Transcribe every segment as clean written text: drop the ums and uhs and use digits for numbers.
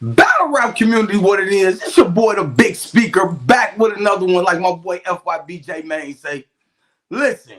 Battle rap community, what it is. It's your boy, the big speaker, back with another one, like my boy FYBJ Main say. Listen,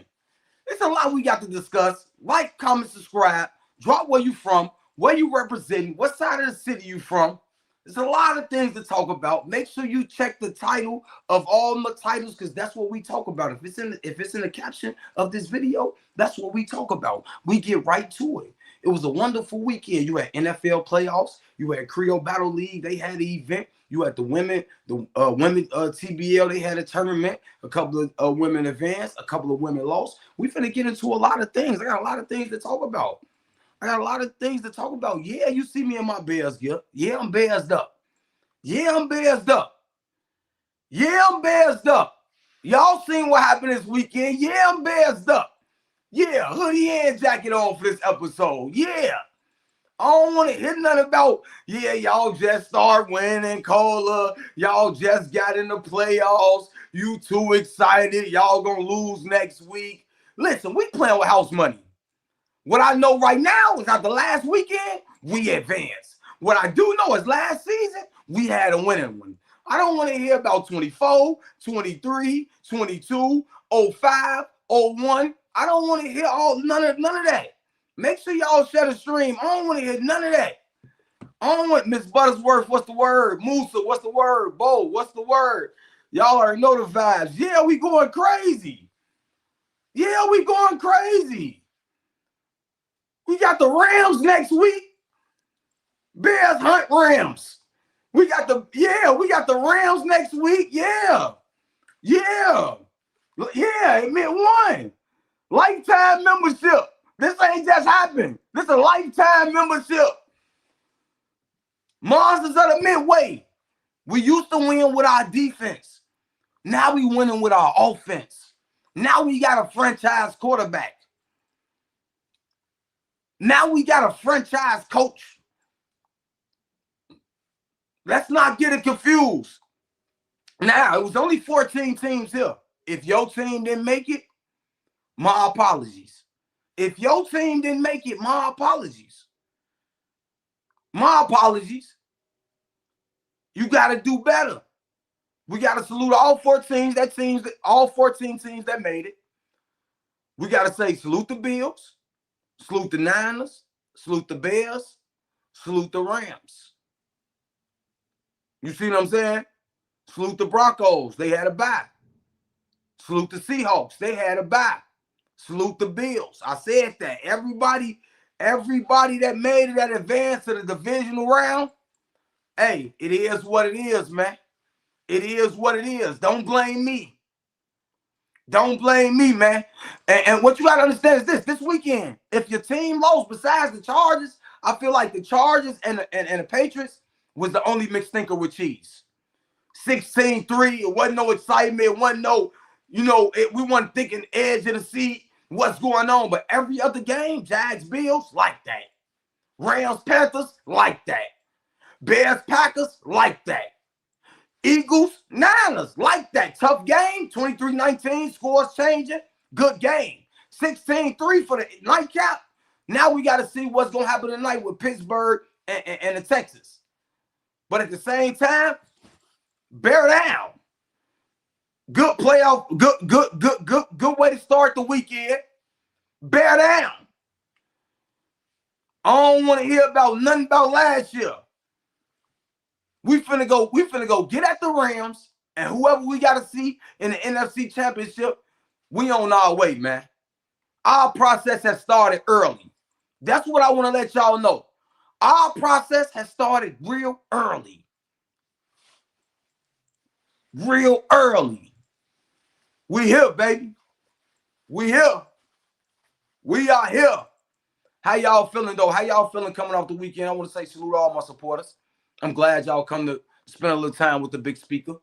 it's a lot we got to discuss. Like, comment, subscribe. Drop where you from, where you representing, what side of the city you from. There's a lot of things to talk about. Make sure you check the title of all the titles, because that's what we talk about. If it's in the caption of this video, that's what we talk about. We get right to it. It was a wonderful weekend. You had NFL playoffs. You had Creole Battle League. They had an event. You had the women TBL. They had a tournament. A couple of women advanced. A couple of women lost. We finna get into a lot of things. I got a lot of things to talk about. Yeah, you see me in my Bears gear. Yeah, I'm Bearsed up. Y'all seen what happened this weekend? Yeah, I'm Bearsed up. Yeah, hoodie and jacket on for this episode. Yeah. I don't want to hear nothing about, y'all just start winning, Cola. Y'all just got in the playoffs. You too excited. Y'all gonna lose next week. Listen, we playing with house money. What I know right now is after last weekend, we advanced. What I do know is last season, we had a winning one. I don't want to hear about 24, 23, 22, 05, 01. I don't want to hear none of that. Make sure y'all share the stream. I don't want to hear none of that. I don't want Miss Buttersworth. What's the word? Musa, what's the word? Bo, what's the word? Y'all already know the vibes. Yeah, we going crazy. We got the Rams next week. Bears hunt Rams. We got the Rams next week. Yeah. It meant one. Lifetime membership. This ain't just happened. This is a lifetime membership. Monsters of the Midway. We used to win with our defense. Now we winning with our offense. Now we got a franchise quarterback. Now we got a franchise coach. Let's not get it confused. Now, it was only 14 teams here. If your team didn't make it, my apologies. If your team didn't make it, my apologies. You got to do better. We got to salute all 14 teams that made it. We got to say salute the Bills, salute the Niners, salute the Bears, salute the Rams. You see what I'm saying? Salute the Broncos. They had a bye. Salute the Seahawks. They had a bye. Salute the Bills. I said that. Everybody that made it that advance to the divisional round, hey, it is what it is, man. It is what it is. Don't blame me. Man. And what you got to understand is this weekend, if your team lost besides the Chargers, I feel like the Chargers and the Patriots was the only mixed thinker with cheese. 16-3, it wasn't no excitement, it wasn't no, we weren't thinking edge of the seat, what's going on. But every other game, Jags, Bills, like that. Rams, Panthers, like that. Bears, Packers, like that. Eagles, Niners, like that. Tough game, 23-19, scores changing, good game. 16-3 for the nightcap. Now we got to see what's going to happen tonight with Pittsburgh and the Texans. But at the same time, bear down. Good playoff, good way to start the weekend. Bear down. I don't want to hear about nothing about last year. We finna go get at the Rams, and whoever we gotta see in the NFC Championship, we on our way, man. Our process has started early. That's what I want to let y'all know. Our process has started real early. We here, baby. We here. We are here. How y'all feeling, though? How y'all feeling coming off the weekend? I want to say salute to all my supporters. I'm glad y'all come to spend a little time with the big speaker.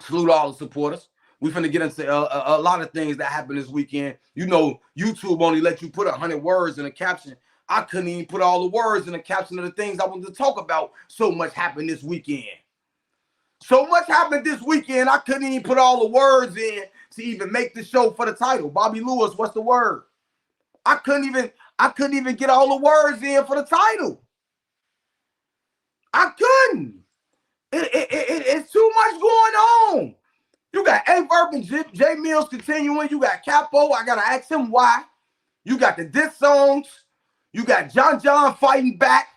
Salute all the supporters. We finna get into a lot of things that happened this weekend. YouTube only let you put 100 words in a caption. I couldn't even put all the words in the caption of the things I wanted to talk about. So much happened this weekend. I couldn't even put all the words in to even make the show for the title. Bobby Lewis, what's the word? I couldn't even get all the words in for the title. I much going on. You got Verb and J Millz continuing. You got Kapo. I gotta ask him why. You got the diss songs. You got John fighting back.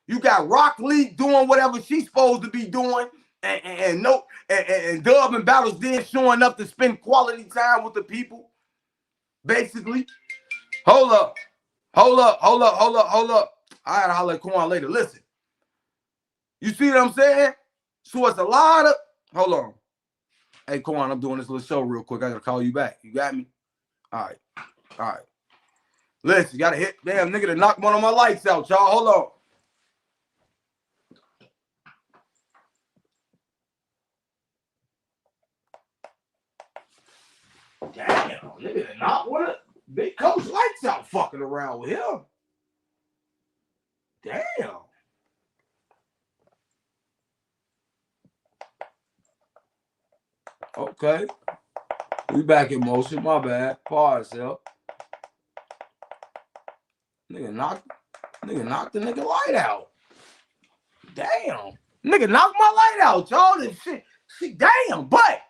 You got Rock Lee doing whatever she's supposed to be doing. And Dub and Battles then showing up to spend quality time with the people. Basically. Hold up. I gotta holler at Quan later. Listen. You see what I'm saying? So it's a lot of... Hold on. Hey, Quan, I'm doing this little show real quick. I gotta call you back. You got me? All right. Listen, you gotta hit... Damn, nigga to knock one of my lights out, y'all. Hold on. Damn, nigga to knock one of Big Coach lights out fucking around with him. Damn. Okay. We back in motion. My bad. Pause, yo. Nigga knocked the nigga light out. Damn. Nigga knocked my light out, y'all. This shit. Damn, but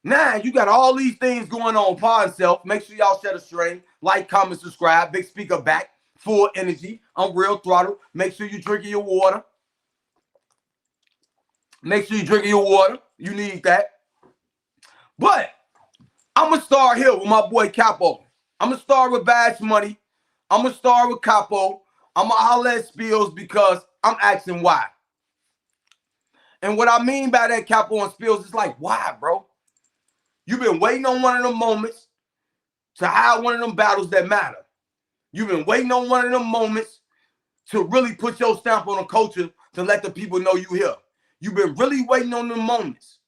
now you got all these things going on. Pause self. Make sure y'all share the stream. Like, comment, subscribe. Big speaker back. Full energy. I'm real throttle. Make sure you drinking your water. Make sure you drinking your water. You need that. But I'm going to start here with my boy Kapo. I'm going to start with Bash Money. I'm going to start with Kapo. I'm going to holler at Spills because I'm asking why. And what I mean by that, Kapo and Spills, is like, why, bro? You've been waiting on one of them moments to have one of them battles that matter. You've been waiting on one of them moments to really put your stamp on the culture to let the people know you here. You've been really waiting on them moments.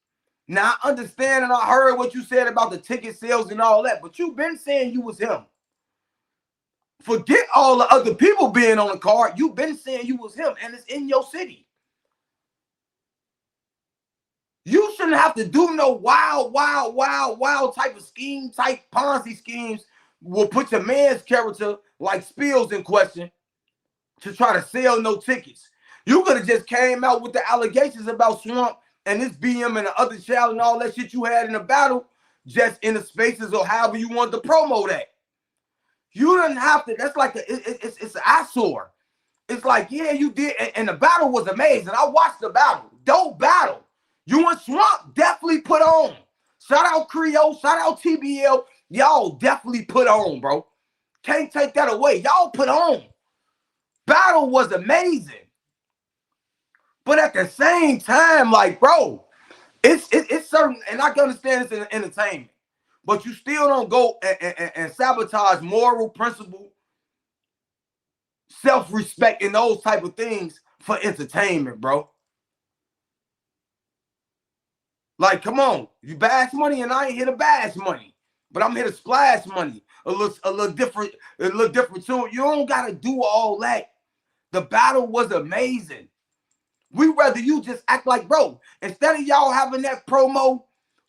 Now, I understand and I heard what you said about the ticket sales and all that, but you've been saying you was him. Forget all the other people being on the card. You've been saying you was him, and it's in your city. You shouldn't have to do no wild type of scheme, type Ponzi schemes will put your man's character like Spills in question to try to sell no tickets. You could have just came out with the allegations about Swamp and this BM and the other child and all that shit you had in the battle, just in the spaces or however you want to promo that. You didn't have to. That's like it's an eyesore. It's like, yeah, you did, and the battle was amazing. I watched the battle, dope battle. You and Swamp definitely put on. Shout out Creole, shout out TBL. Y'all definitely put on, bro. Can't take that away. Y'all put on. Battle was amazing. But at the same time, like, bro, it's certain, and I can understand it's an entertainment, but you still don't go and sabotage moral principle, self-respect, and those type of things for entertainment, bro. Like, come on, you bash money, and I ain't here to bash money, but I'm here to splash money. A little different too. You don't gotta do all that. The battle was amazing. We rather you just act like, bro, instead of y'all having that promo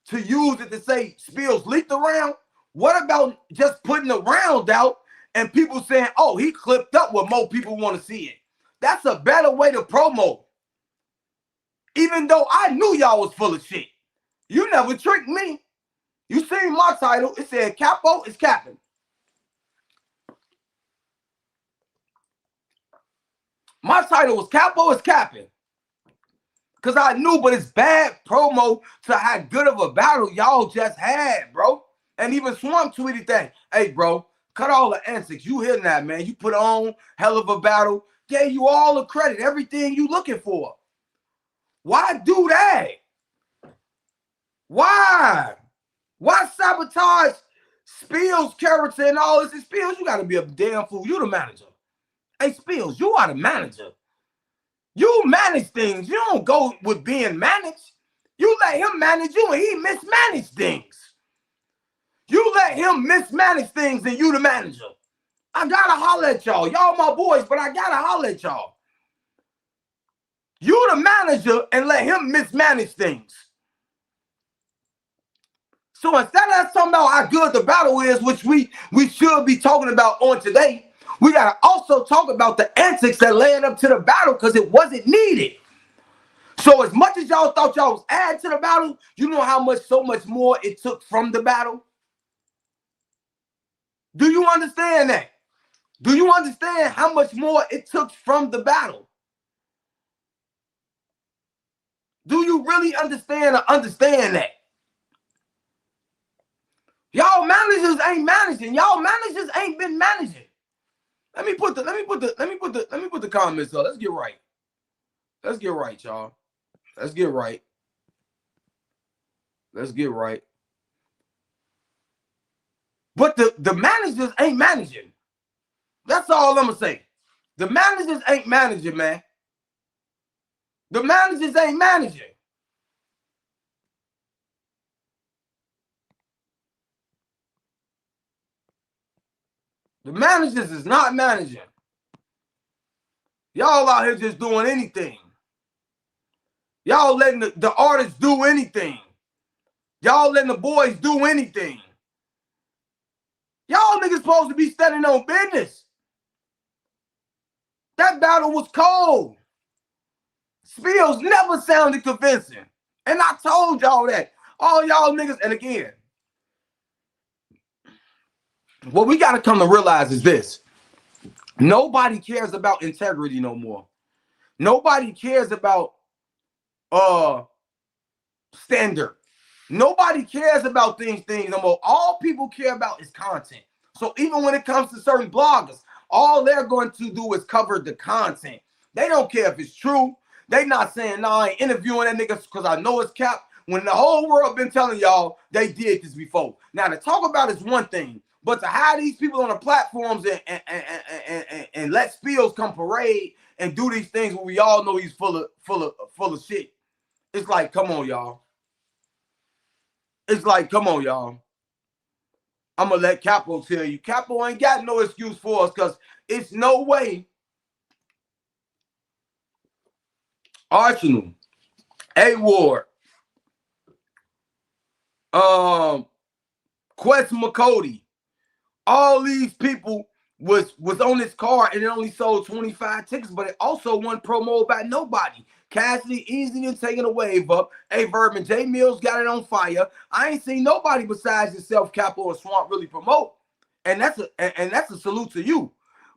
to use it to say Spills leaked around, what about just putting the round out and people saying, oh, he clipped up where more people want to see it? That's a better way to promo. Even though I knew y'all was full of shit. You never tricked me. You seen my title. It said Kapo is capping. My title was Kapo is capping. Because I knew, but it's bad promo to how good of a battle y'all just had, bro. And even Swamp tweeted that. Hey, bro, cut all the antics. You hear that, man. You put on hell of a battle. Gave you all the credit, everything you looking for. Why do that? Why? Why sabotage Spills' character and all this? And Spills, you got to be a damn fool. You the manager. Hey, Spills, you are the manager. You manage things. You don't go with being managed. You let him manage you and he mismanaged things. You let him mismanage things and you the manager. I gotta holler at y'all. Y'all my boys, but I gotta holler at y'all. You the manager and let him mismanage things. So instead of us talking about how good the battle is, which we should be talking about on today, we got to also talk about the antics that led up to the battle because it wasn't needed. So as much as y'all thought y'all was adding to the battle, you know how much, so much more it took from the battle? Do you understand that? Do you understand how much more it took from the battle? Do you really understand that? Y'all managers ain't managing. Y'all managers ain't been managing. Let me put the comments up. Let's get right. Let's get right, y'all. Let's get right. Let's get right. But the managers ain't managing. That's all I'm gonna say. The managers ain't managing, man. The managers ain't managing. The managers is not managing. Y'all out here just doing anything. Y'all letting the artists do anything. Y'all letting the boys do anything. Y'all niggas supposed to be standing on business. That battle was cold. Spills never sounded convincing. And I told y'all that. All y'all niggas, and again, what we got to come to realize is this. Nobody cares about integrity no more. Nobody cares about standard. Nobody cares about things no more. All people care about is content. So even when it comes to certain bloggers, all they're going to do is cover the content. They don't care if it's true. They not saying, nah, I ain't interviewing that nigga because I know it's cap. When the whole world been telling y'all they did this before. Now to talk about is one thing, but to have these people on the platforms and let Spills come parade and do these things when we all know he's full of shit. It's like, come on, y'all. It's like, come on, y'all. I'm going to let Kapo tell you. Kapo ain't got no excuse for us because it's no way Arsenal, A-Ward, Quest McCody, all these people was on this card and it only sold 25 tickets, but it also wasn't promoted by nobody. Cassidy easy and taking a wave up. Hey, Verb and J Millz got it on fire. I ain't seen nobody besides yourself, Kapo, and Swamp really promote. And that's a salute to you.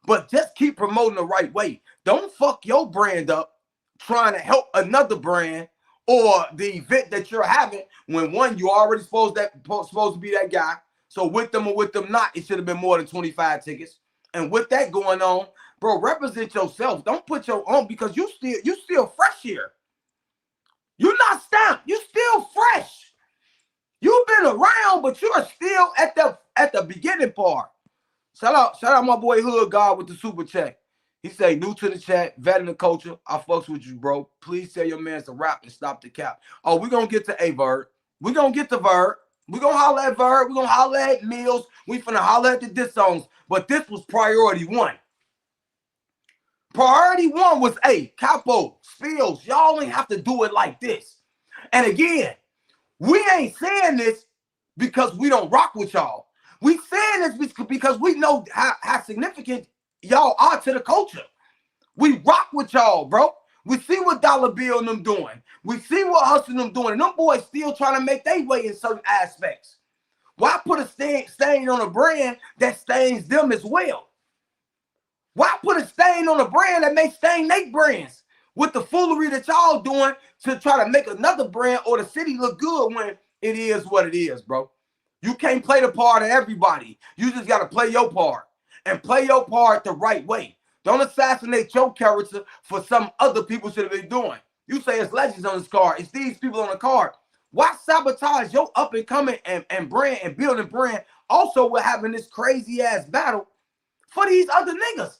But just keep promoting the right way. Don't fuck your brand up trying to help another brand or the event that you're having when one, you already supposed to be that guy. So with them or with them not, it should have been more than 25 tickets. And with that going on, bro, represent yourself. Don't put your own because you still fresh here. You're not stamped. You still fresh. You've been around, but you're still at the beginning part. Shout out my boy Hood God with the super chat. He say, new to the chat, veteran of culture. I fucks with you, bro. Please tell your man to rap and stop the cap. Oh, we're going to get to a Verb. We're going to get to Verb. We're going to holler at Verb. We're going to holler at Millz. We finna holler at the diss songs. But this was priority one. Priority one was, hey, Kapo, Spills, y'all ain't have to do it like this. And again, we ain't saying this because we don't rock with y'all. We saying this because we know how significant y'all are to the culture. We rock with y'all, bro. We see what Dollar Bill and them doing. We see what Hustle and them doing. And them boys still trying to make their way in certain aspects. Why put a stain on a brand that stains them as well? Why put a stain on a brand that may stain their brands with the foolery that y'all doing to try to make another brand or the city look good when it is what it is, bro? You can't play the part of everybody. You just got to play your part and play your part the right way. Don't assassinate your character for some other people should have been doing. You say it's legends on this card. It's these people on the card. Why sabotage your up and coming and brand and building brand also with having this crazy ass battle for these other niggas?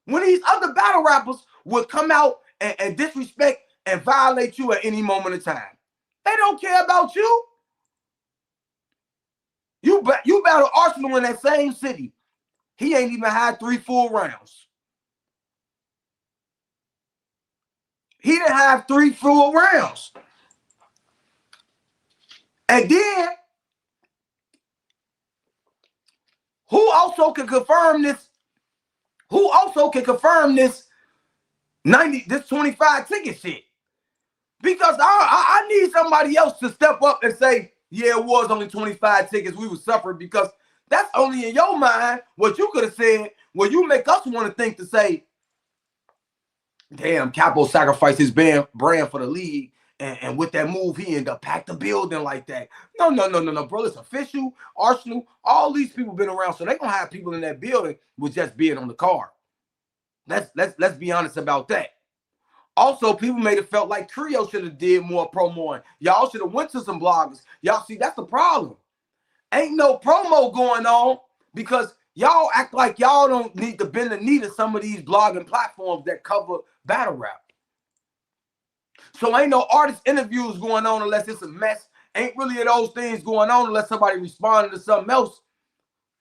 When these other battle rappers would come out and disrespect and violate you at any moment in time. They don't care about you. You battle Arsenal in that same city. He ain't even had 3 full rounds. He didn't have 3 full rounds. And then, who also can confirm this? Who also can confirm this 25 ticket shit? Because I need somebody else to step up and say, yeah, it was only 25 tickets. We were suffering, because that's only in your mind what you could have said. Well, you make us want to think to say, damn, Kapo sacrificed his brand for the league. And with that move, he ended up packed the building like that. No, bro. It's official. Arsenal, all these people been around, so they're gonna have people in that building with just being on the card. Let's be honest about that. Also, people made it felt like Trio should have did more promoing. Y'all should have went to some bloggers. Y'all see, that's the problem. Ain't no promo going on because y'all act like y'all don't need to bend the knee to some of these blogging platforms that cover battle rap. So ain't no artist interviews going on unless it's a mess. Ain't really those things going on unless somebody responding to something else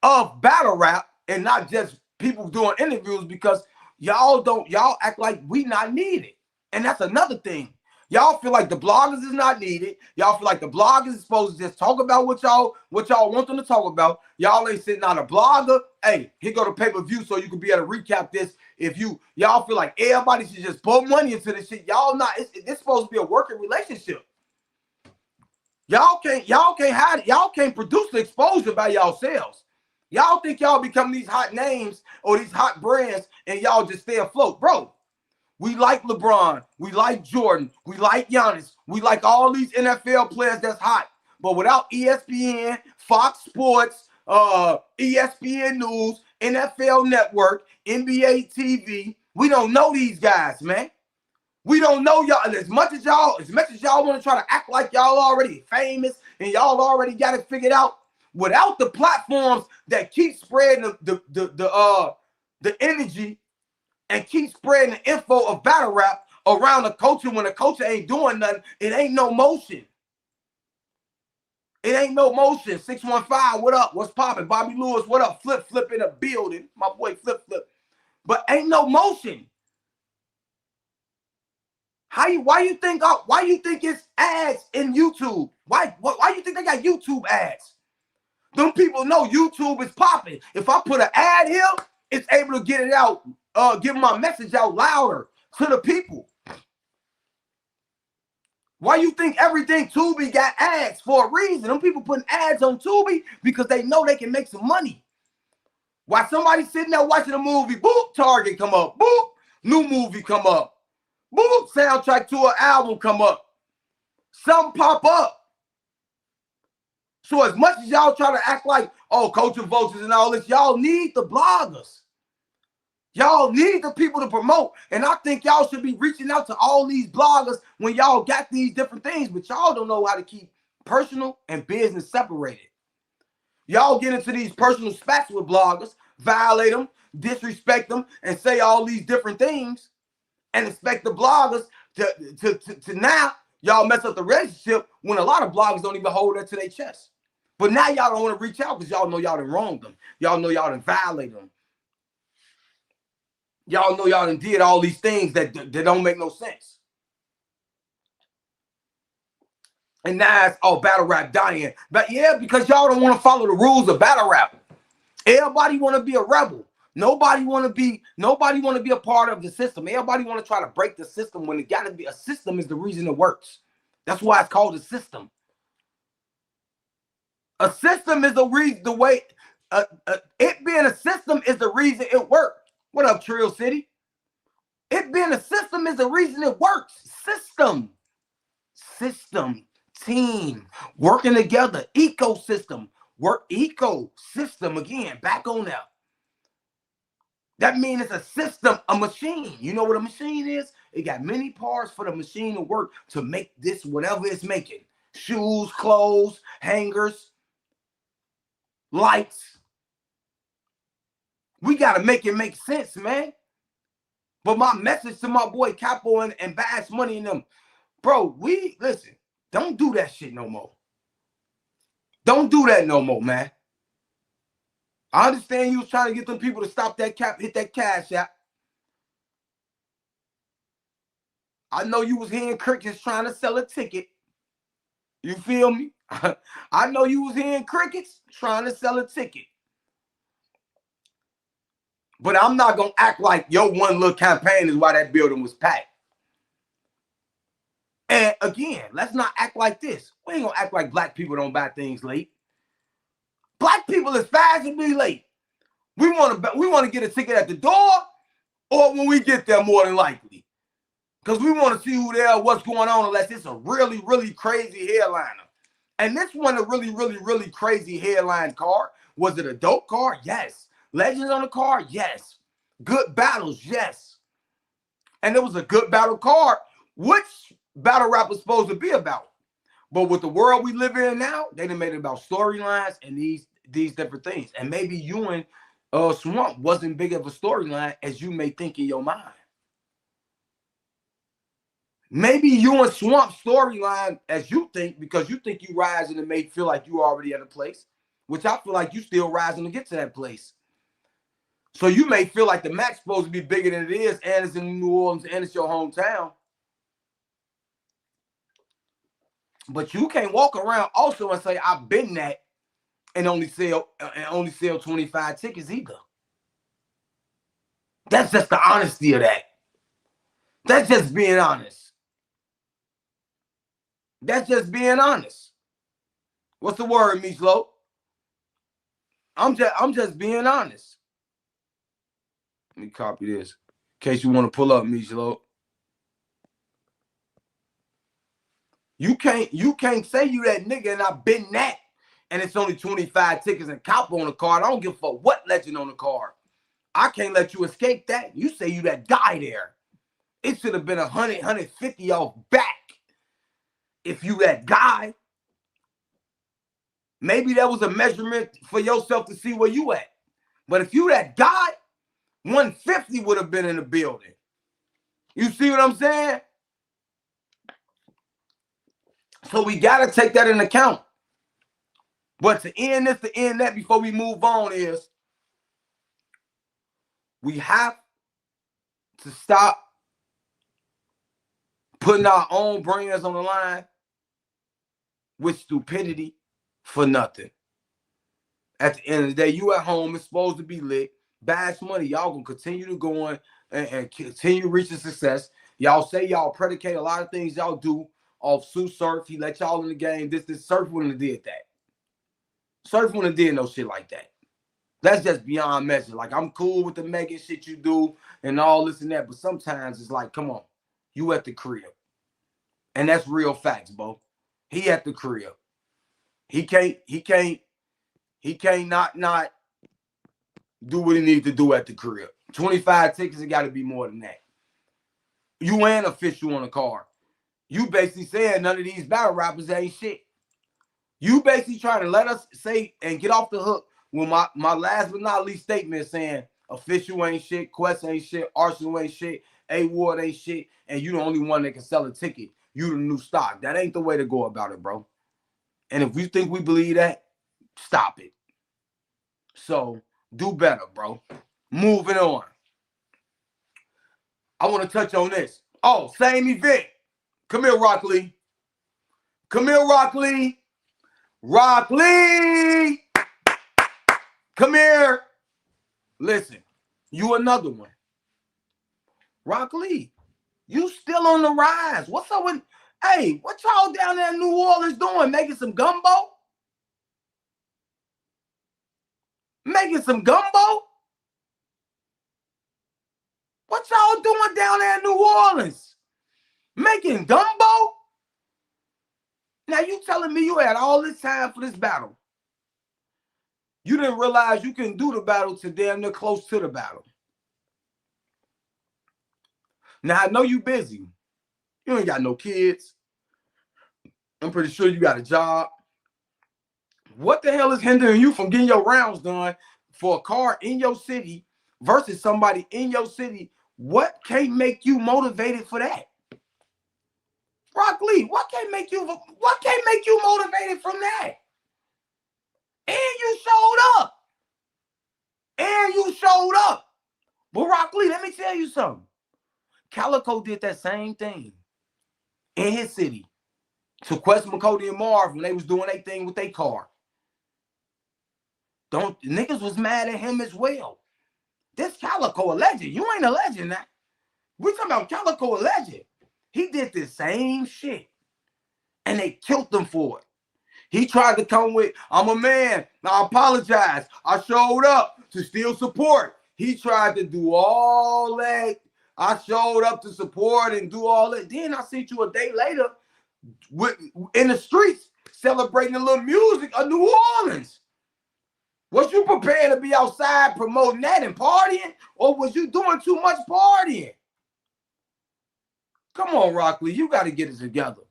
of battle rap and not just people doing interviews, because y'all act like we not needed. And that's another thing. Y'all feel like the bloggers is not needed. Y'all feel like the bloggers is supposed to just talk about what y'all want them to talk about. Y'all ain't sitting on a blogger. Hey, here go the pay-per-view so you can be able to recap this. If y'all feel like everybody should just put money into this shit, y'all not. It's supposed to be a working relationship. Y'all can't hide it. Y'all can't produce the exposure by yourselves. Y'all think y'all become these hot names or these hot brands and y'all just stay afloat, bro. We like LeBron. We like Jordan. We like Giannis. We like all these NFL players that's hot. But without ESPN, Fox Sports, ESPN News, NFL Network, NBA TV, we don't know these guys, man. We don't know y'all. And as much as y'all want to try to act like y'all already famous and y'all already got it figured out, without the platforms that keep spreading the energy and keep spreading the info of battle rap around the culture, when the culture ain't doing nothing, it ain't no motion. It ain't no motion. 615, what up? What's popping? Bobby Lewis, what up? Flip in the building. My boy Flip. But ain't no motion. Why you think it's ads in YouTube? Why you think they got YouTube ads? Them people know YouTube is popping. If I put an ad here, it's able to get it out, give my message out louder to the people. Why you think everything Tubi got ads? For a reason. Them people putting ads on Tubi because they know they can make some money. While somebody sitting there watching a movie, boop, Target come up, boop, new movie come up, boop, soundtrack to an album come up, something pop up. So as much as y'all try to act like, oh, culture vultures and all this, y'all need the bloggers. Y'all need the people to promote. And I think y'all should be reaching out to all these bloggers when y'all got these different things, but y'all don't know how to keep personal and business separated. Y'all get into these personal spats with bloggers, violate them, disrespect them, and say all these different things, and expect the bloggers to now y'all mess up the relationship when a lot of bloggers don't even hold that to their chest. But now y'all don't want to reach out because y'all know y'all done wronged them. Y'all know y'all done violated them. Y'all know y'all done did all these things that don't make no sense. And now it's all battle rap dying. But yeah, because y'all don't want to follow the rules of battle rap. Everybody want to be a rebel. Nobody want to be a part of the system. Everybody want to try to break the system when it got to be. A system is the reason it works. That's why it's called a system. A system is it being a system is the reason it worked. What up, Trill City? It being a system is the reason it works. System, team, working together, ecosystem, ecosystem again, back on that. That means it's a system, a machine. You know what a machine is? It got many parts for the machine to work to make this whatever it's making. Shoes, clothes, hangers, lights. We got to make it make sense, man. But my message to my boy Kapo and Bass Money and them, bro, listen, don't do that shit no more. Don't do that no more, man. I understand you was trying to get them people to stop that hit that cash app. I know you was hearing crickets trying to sell a ticket. You feel me? I know you was hearing crickets trying to sell a ticket. But I'm not going to act like your one little campaign is why that building was packed. And again, let's not act like this. We ain't gonna act like black people don't buy things late. Black people is fashionably late. We want to get a ticket at the door or when we get there, more than likely. Because we want to see who there, what's going on, unless it's a really, really crazy headliner. And this one, a really, really, really crazy headline card. Was it a dope card? Yes. Legends on the card? Yes. Good battles? Yes. And it was a good battle card, which battle rap was supposed to be about. But with the world we live in now, they done made it about storylines and these different things. And maybe you and Swamp wasn't big of a storyline as you may think in your mind. Maybe you and Swamp storyline as you think, because you think you rising and may feel like you already at a place, which I feel like you still rising to get to that place. So you may feel like the match supposed to be bigger than it is, and it's in New Orleans, and it's your hometown. But you can't walk around also and say, I've been that, and only sell 25 tickets either. That's just the honesty of that. That's just being honest. That's just being honest. What's the word, Meatloaf? I'm just being honest. Let me copy this in case you want to pull up, Meatloaf. You can't say you that nigga and I've been that, and it's only 25 tickets and Kapo on the card. I don't give a fuck what legend on the card. I can't let you escape that. You say you that guy there. It should have been 100, 150 off back. If you that guy, maybe that was a measurement for yourself to see where you at. But if you that guy, 150 would have been in the building. You see what I'm saying? So we got to take that into account. But to end that before we move on is we have to stop putting our own brands on the line with stupidity for nothing. At the end of the day, you at home, it's supposed to be lit. Bash money, y'all gonna continue to go on and continue reaching success. Y'all say y'all predicate a lot of things y'all do off Sue Surf. He let y'all in the game. This Surf wouldn't have did that. Surf wouldn't have did no shit like that. That's just beyond measure. Like, I'm cool with the mega shit you do and all this and that, but sometimes it's like, come on, you at the crib. And that's real facts, bro. He at the crib. He can't not do what he needs to do at the crib. 25 tickets, it got to be more than that. You ain't official on the card. You basically saying none of these battle rappers ain't shit. You basically trying to let us say and get off the hook with my last but not least statement saying official ain't shit, Quest ain't shit, Arsenal ain't shit, A-Ward ain't shit, and you the only one that can sell a ticket. You the new stock. That ain't the way to go about it, bro. And if you think we believe that, stop it. So do better, bro. Moving on. I want to touch on this. Oh, same event. Come here, Rock Lee. Come here, Rock Lee. Rock Lee. Come here. Listen, you another one. Rock Lee, you still on the rise. What's up with, hey, what y'all down there in New Orleans doing? Making some gumbo? Making some gumbo? What y'all doing down there in New Orleans? Making gumbo? Now you telling me you had all this time for this battle. You didn't realize you can do the battle to damn near close to the battle. Now I know you busy. You ain't got no kids. I'm pretty sure you got a job. What the hell is hindering you from getting your rounds done for a car in your city versus somebody in your city? What can't make you motivated for that? Rock Lee, what can't make you motivated from that? And you showed up. And you showed up. But Rock Lee, let me tell you something. Calico did that same thing in his city to Quest, McCody, and Marv when they was doing their thing with their car. Niggas was mad at him as well. This Calico a legend. You ain't a legend now. We're talking about Calico a legend. He did the same shit. And they killed him for it. He tried to come with, I'm a man. I apologize. I showed up to still support. He tried to do all that. I showed up to support and do all that. Then I see you a day later in the streets celebrating a little music of New Orleans. Was you prepared to be outside promoting that and partying? Or was you doing too much partying? Come on, Rock Lee. You got to get it together.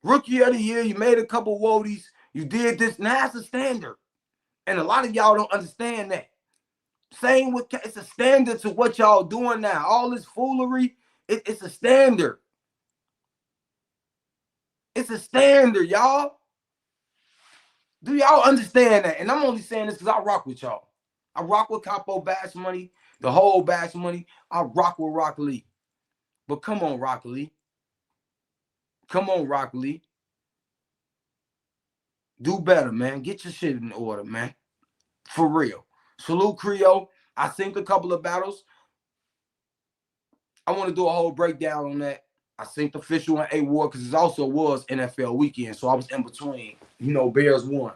Rookie of the year, you made a couple woadies, you did this. Now it's a standard. And a lot of y'all don't understand that. Same with, it's a standard to what y'all doing now. All this foolery, it's a standard. It's a standard, y'all. Do y'all understand that? And I'm only saying this because I rock with y'all. I rock with Kapo Bash Money, the whole Bash Money. I rock with Rock Lee. But come on, Rock Lee. Come on, Rock Lee. Do better, man. Get your shit in order, man. For real. Salute Creole. I synced a couple of battles. I want to do a whole breakdown on that. I synced official and A-War because it also was NFL weekend. So I was in between. You know, Bears won.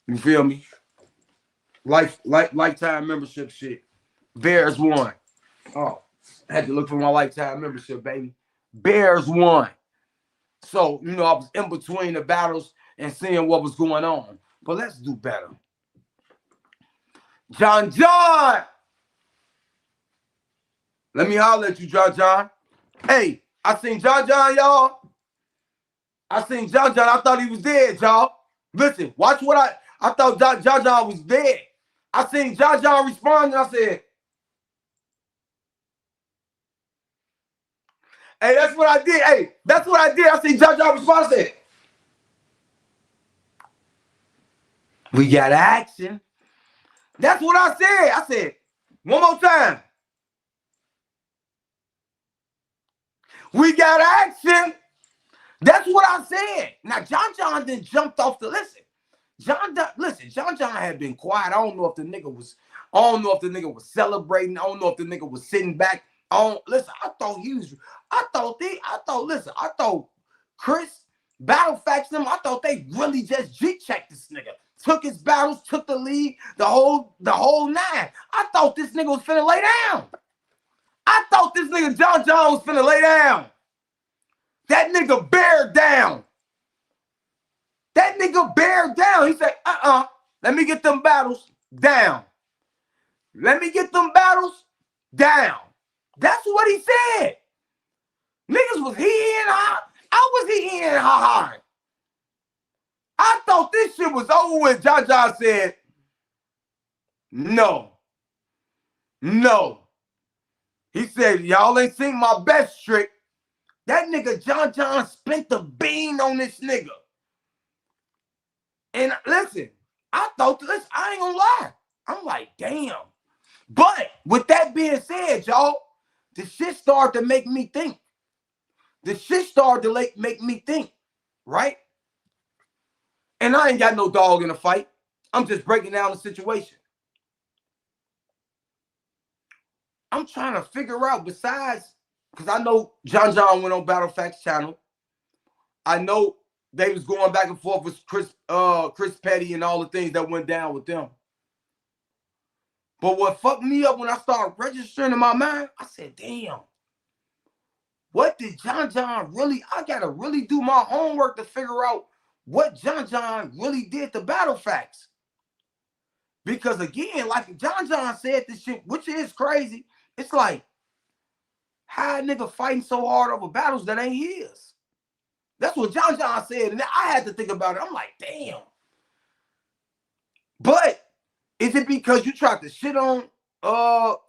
You feel me? Lifetime membership shit. Bears won. Oh, I had to look for my lifetime membership, baby. Bears won. So, you know, I was in between the battles and seeing what was going on. But let's do better. John. Let me holler at you, John. Hey, I seen John, y'all. I seen John. I thought he was dead, y'all. Listen, watch what I thought John was dead. I seen John respond, and I said, hey, that's what I did. Hey, that's what I did. I seen John respond. I said, we got action. That's what I said. I said, one more time. We got action. That's what I said. Now, John then jumped off the listen. John had been quiet. I don't know if the nigga was celebrating. I don't know if the nigga was sitting back. Listen, I thought Chris battle facts him. I thought they really just G-checked this nigga. Took his battles, took the lead, the whole nine. I thought this nigga was finna lay down. I thought this nigga John was finna lay down. That nigga bared down. He said, let me get them battles down. Let me get them battles down. That's what he said. Niggas was he-ing high. I was he-ing high. I thought this shit was over when John said, no. He said, y'all ain't seen my best trick. That nigga John spent the bean on this nigga. And listen, I thought this, I ain't gonna lie. I'm like, damn. But with that being said, y'all, the shit started to make me think. Right? And I ain't got no dog in the fight. I'm just breaking down the situation. I'm trying to figure out besides, because I know John went on Battle Facts channel. I know they was going back and forth with Chris Petty and all the things that went down with them. But what fucked me up when I started registering in my mind, I said, damn, what did John really, I gotta really do my homework to figure out what John really did to Battle Facts. Because again, like John said this shit, which is crazy. It's like, how a nigga fighting so hard over battles that ain't his? That's what John said. And I had to think about it. I'm like, damn. But is it because you tried to shit on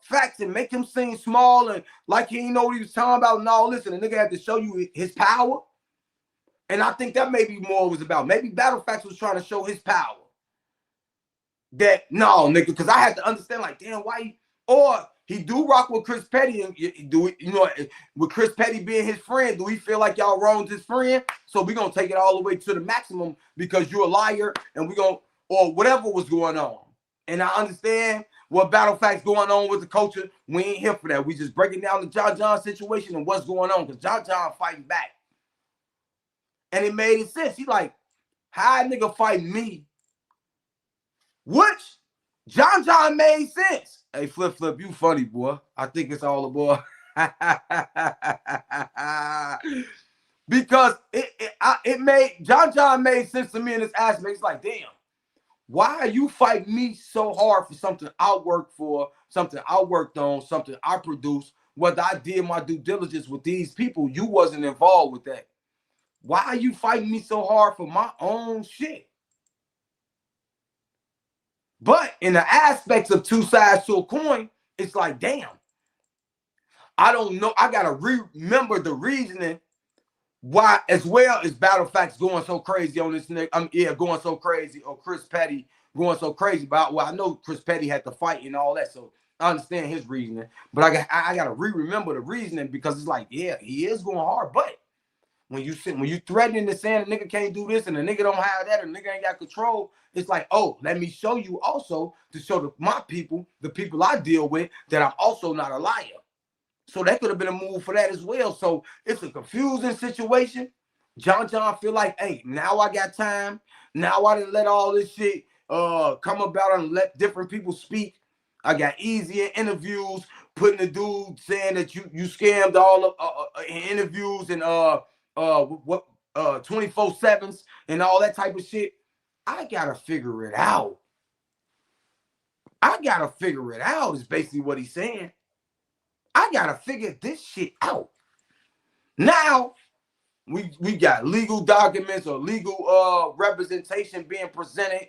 Facts and make him seem small and like he didn't know what he was talking about? No, listen, the nigga had to show you his power. And I think that maybe more was about. Maybe Battle Facts was trying to show his power. That, no, nigga, because I had to understand, like, damn, why or he do rock with Chris Petty, and do it, you know, with Chris Petty being his friend, do he feel like y'all wronged his friend? So we gonna take it all the way to the maximum because you're a liar, and we gonna, or whatever was going on. And I understand what battle facts going on with the culture. We ain't here for that. We just breaking down the John situation and what's going on, because John fighting back. And it made sense. He like, how a nigga fight me? Which John made sense. Hey, Flip, you funny, boy. I think it's all a boy. Because it made John made sense to me in this aspect. It's like, damn, why are you fighting me so hard for something I worked for, something I worked on, something I produced, whether I did my due diligence with these people, you wasn't involved with that. Why are you fighting me so hard for my own shit? But in the aspects of two sides to a coin, it's like, damn, I don't know. I got to remember the reasoning why, as well as Battle Facts going so crazy on this nigga. Going so crazy, or Chris Petty going so crazy about, well, I know Chris Petty had to fight and all that, so I understand his reasoning. But I got to remember the reasoning, because it's like, yeah, he is going hard, but when you threatening to say a nigga can't do this and the nigga don't have that, and nigga ain't got control, it's like, oh, let me show you also, to show my people, the people I deal with, that I'm also not a liar. So that could have been a move for that as well. So it's a confusing situation. John feel like, hey, now I got time. Now I didn't let all this shit come about and let different people speak. I got easier interviews, putting the dude saying that you scammed all of interviews and 24/7s and all that type of shit. I gotta figure it out. Is basically what he's saying. I gotta figure this shit out. Now we got legal documents or legal representation being presented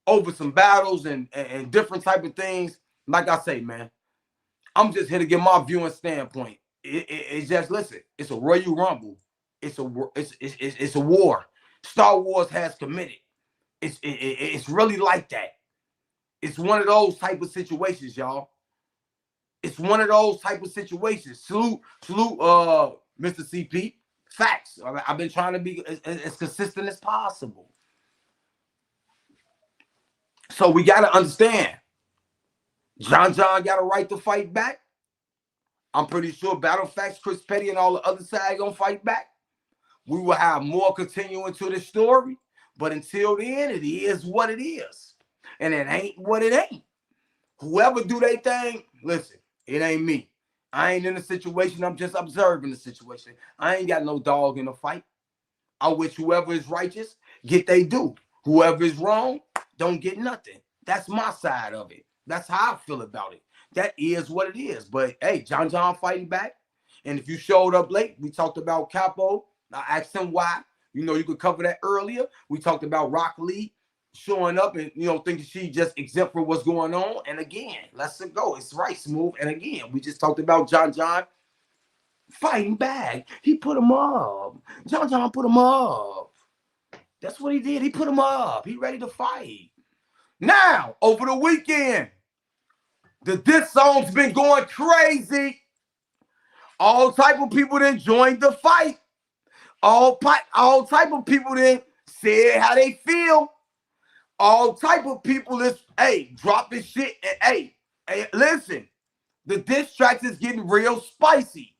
over some battles and different type of things. Like I say, man, I'm just here to get my viewing standpoint. It's just, listen, it's a Royal Rumble. It's a war. Star Wars has committed. It's really like that. It's one of those type of situations, y'all. It's one of those type of situations. Salute, Mr. CP. Facts. I've been trying to be as consistent as possible. So we got to understand, John got a right to fight back. I'm pretty sure Battle Facts, Chris Petty, and all the other side gonna fight back. We will have more continuing to the story, but until then, it is what it is, and it ain't what it ain't. Whoever do their thing, listen, it ain't me. I ain't in the situation. I'm just observing the situation. I ain't got no dog in the fight. I wish whoever is righteous get they due. Whoever is wrong don't get nothing. That's my side of it. That's how I feel about it. That is what it is. But hey, John fighting back. And if you showed up late, we talked about Kapo. I asked him why. You know, you could cover that earlier. We talked about Rock Lee showing up and, thinking she just exempt for what's going on. And again, let's go. It's right, Smooth. And again, we just talked about John fighting back. He put him up. John put him up. That's what he did. He put him up. He ready to fight. Now, over the weekend, the diss song's been going crazy. All type of people that joined the fight. All type of people that said how they feel. All type of people that's, hey, dropping shit. And hey, listen, the diss tracks is getting real spicy.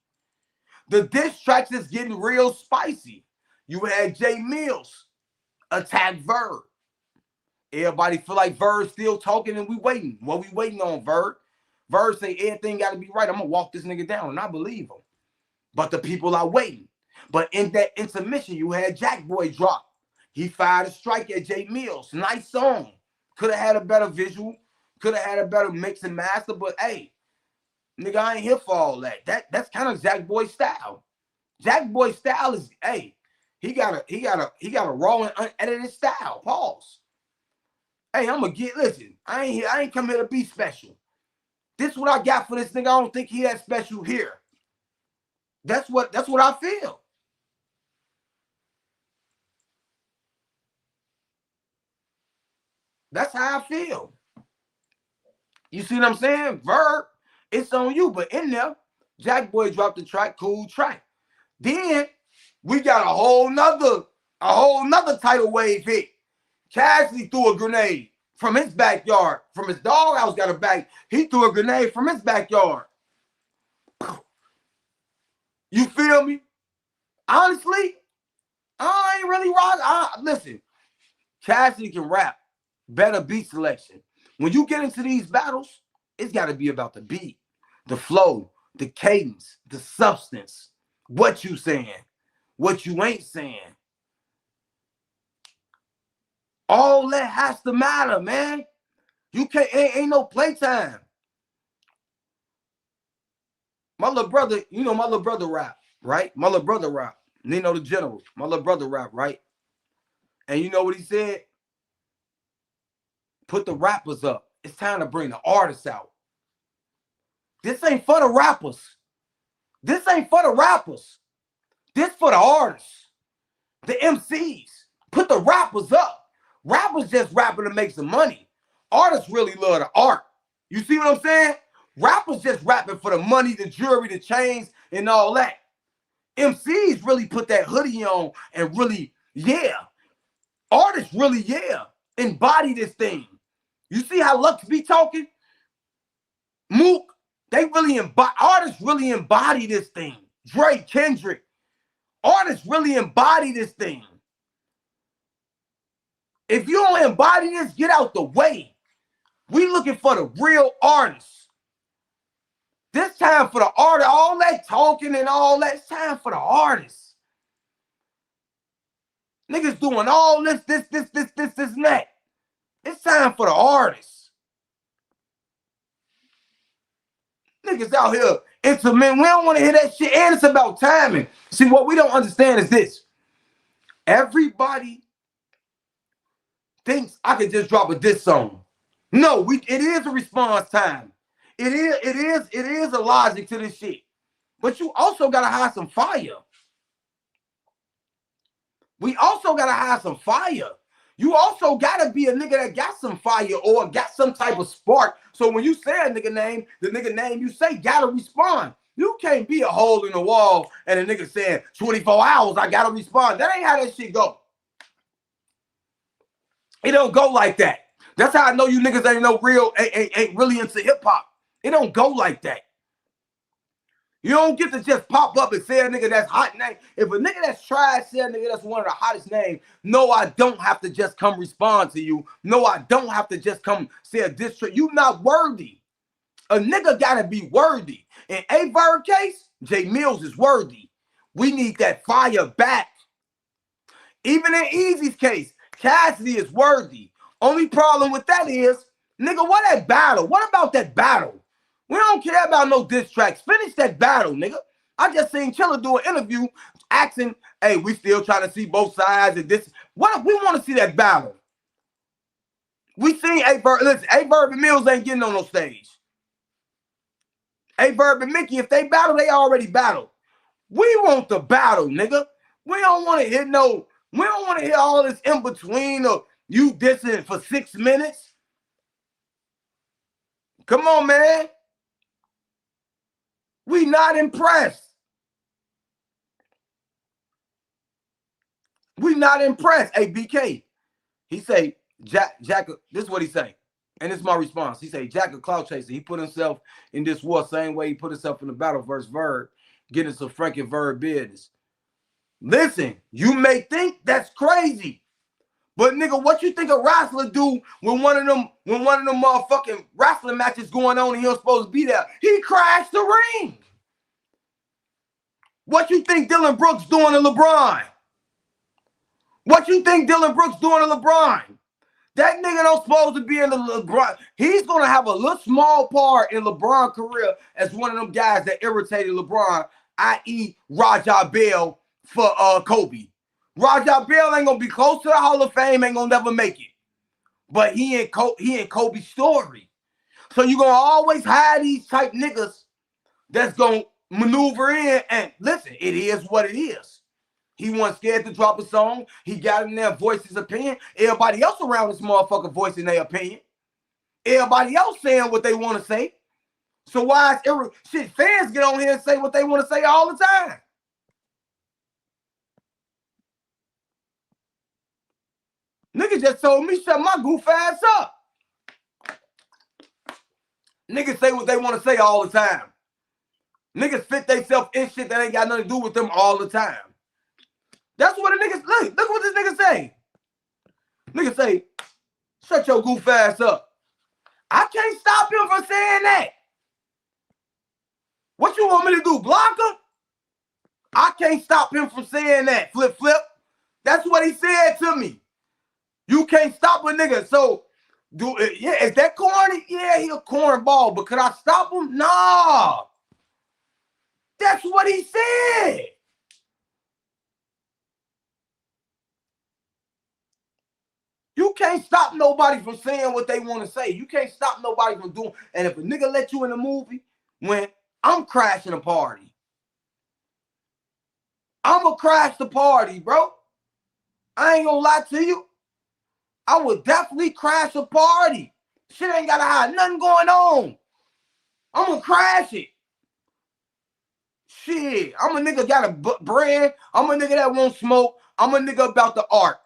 You had Jay Millz attack Verb. Everybody feel like Verb's still talking and we waiting. What we waiting on, Verb? Verb say everything got to be right. I'm going to walk this nigga down, and I believe him. But the people are waiting. But in that intermission, you had Jack Boy drop. He fired a strike at Jay Millz. Nice song. Could have had a better visual. Could have had a better mix and master. But hey, nigga, I ain't here for all that. That's kind of Jack Boy style. Jack Boy style is, hey, he got a raw and unedited style. Pause. Hey, listen, I ain't come here to be special. This is what I got for this nigga. I don't think he had special here. That's what I feel. That's how I feel. You see what I'm saying? Verb, it's on you. But in there, Jack Boy dropped the track, cool track. Then we got a whole nother tidal wave hit. Cassidy threw a grenade. from his backyard. From his doghouse got a back. He threw a grenade from his backyard. You feel me? Honestly, I ain't really rock. Listen, Cassidy can rap. Better beat selection. When you get into these battles, it's got to be about the beat, the flow, the cadence, the substance. What you saying, what you ain't saying. All that has to matter, man. You can't, ain't no playtime. My little brother, you know, my little brother rap, right? My little brother rap. Nino the General. My little brother rap, right? And you know what he said? Put the rappers up. It's time to bring the artists out. This ain't for the rappers. This ain't for the rappers. This for the artists, the MCs. Put the rappers up. Rappers just rapping to make some money. Artists really love the art. You see what I'm saying? Rappers just rapping for the money, the jewelry, the chains, and all that. MCs really put that hoodie on and really, yeah. Artists really, yeah, embody this thing. You see how Lux be talking? Mook, they really embody, artists really embody this thing. Drake, Kendrick, artists really embody this thing. If you don't embody this, get out the way. We looking for the real artists. This time for the artist, all that talking and all that, it's time for the artists. Niggas doing all this, and that. It's time for the artists. Niggas out here intimate. We don't want to hear that shit. And it's about timing. See, what we don't understand is this. Everybody thinks I could just drop a diss song. No, it is a response time. It is a logic to this shit. But you also gotta have some fire. We also gotta have some fire. You also gotta be a nigga that got some fire or got some type of spark. So when you say a nigga name, the nigga name you say gotta respond. You can't be a hole in the wall and a nigga saying 24 hours, I gotta respond. That ain't how that shit go. It don't go like that. That's how I know you niggas ain't really into hip hop. It don't go like that. You don't get to just pop up and say a nigga that's hot name. If a nigga that's trash say a nigga that's one of the hottest names, no, I don't have to just come respond to you. No, I don't have to just come say a diss track. You not worthy. A nigga gotta be worthy. In a Verb case, J Millz is worthy. We need that fire back. Even in Easy's case, Cassidy is worthy. Only problem with that is, nigga, what that battle? What about that battle? We don't care about no diss tracks. Finish that battle, nigga. I just seen Chilla do an interview asking, hey, we still trying to see both sides and this. What if we want to see that battle? We seen A-Verb. Listen, A-Verb and Millz ain't getting on no stage. A-Verb and Mickey, if they battle, they already battled. We want the battle, nigga. We don't want to hear we don't want to hear all this in between of you dissing for 6 minutes. Come on, man. We not impressed. We not impressed. Hey, BK, he say, Jack, this is what he say. And this is my response. He say, Jack a clout chaser. He put himself in this war same way he put himself in the battle versus Verb, getting some Frank Verb business. Listen, you may think that's crazy. But nigga, what you think a wrestler do when one of them motherfucking wrestling matches going on and he was supposed to be there? He crashed the ring. What you think Dylan Brooks doing to LeBron? What you think Dylan Brooks doing to LeBron? That nigga don't supposed to be in the LeBron. He's going to have a little small part in LeBron's career as one of them guys that irritated LeBron, i.e. Rajah Bell for Kobe. Rajah Bell ain't going to be close to the Hall of Fame, ain't going to never make it. But he in Kobe's story. So you're going to always have these type niggas that's going to maneuver in. And listen, it is what it is. He wasn't scared to drop a song. He got in there, voiced his opinion. Everybody else around this motherfucker voicing their opinion. Everybody else saying what they want to say. So why is shit? Fans get on here and say what they want to say all the time. Nigga just told me shut my goof ass up. Niggas say what they want to say all the time. Niggas fit themselves in shit that ain't got nothing to do with them all the time. That's what the niggas, look what this nigga say. Nigga say, shut your goof ass up. I can't stop him from saying that. What you want me to do, block him? I can't stop him from saying that, flip. That's what he said to me. You can't stop a nigga. So, yeah, is that corny? Yeah, he a cornball, but could I stop him? Nah. That's what he said. You can't stop nobody from saying what they want to say. You can't stop nobody from doing. And if a nigga let you in a movie, when I'm crashing a party, I'ma crash the party, bro. I ain't gonna lie to you. I would definitely crash a party. Shit ain't gotta have nothing going on. I'ma crash it. Shit, I'm a nigga got a brand. I'm a nigga that won't smoke. I'm a nigga about the art.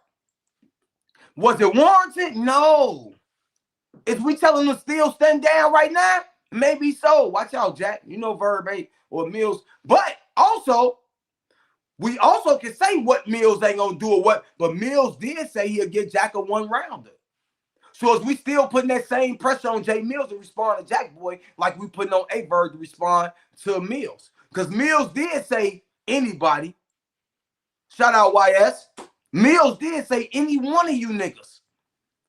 Was it warranted? No. Is we telling them still stand down right now? Maybe so. Watch out, Jack. You know Verb ain't or Millz. But also, we also can say what Millz ain't gonna do or what. But Millz did say he'll get Jack a one-rounder. So is we still putting that same pressure on J Millz to respond to Jack Boy like we putting on A Verb to respond to Millz? Because Millz did say anybody. Shout out YS. Millz did say any one of you niggas.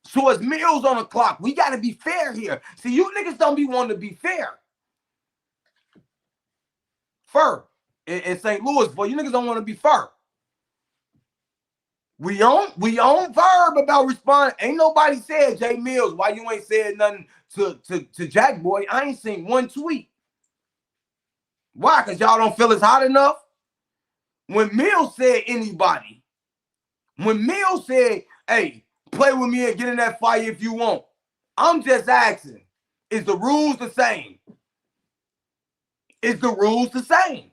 So it's Millz on the clock. We got to be fair here. See, you niggas don't be wanting to be fair. Fur. In St. Louis, boy, you niggas don't want to be fair. We own Verb about responding. Ain't nobody said, J Millz, why you ain't said nothing to Jack Boy? I ain't seen one tweet. Why? Because y'all don't feel it's hot enough? When Millz said anybody, when Millz said, hey, play with me and get in that fight if you want, I'm just asking, is the rules the same? Is the rules the same?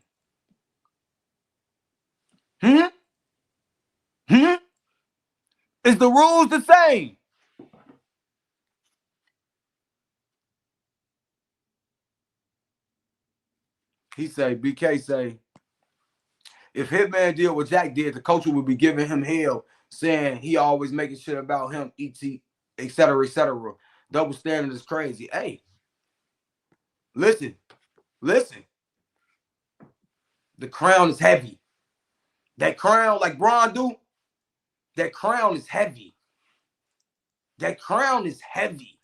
Is the rules the same? He say, BK say, if Hitman did what Jack did, the coach would be giving him hell, saying he always making shit about him, et cetera, et cetera. Double standard is crazy. Hey, listen. The crown is heavy. That crown, like Braun do, that crown is heavy. That crown is heavy.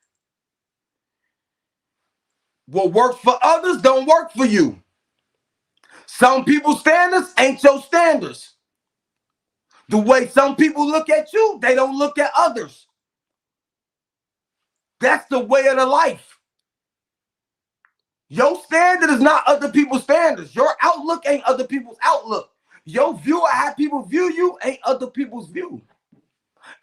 What works for others don't work for you. Some people's standards ain't your standards. The way some people look at you, they don't look at others. That's the way of the life. Your standard is not other people's standards. Your outlook ain't other people's outlook. Your view of how people view you ain't other people's view.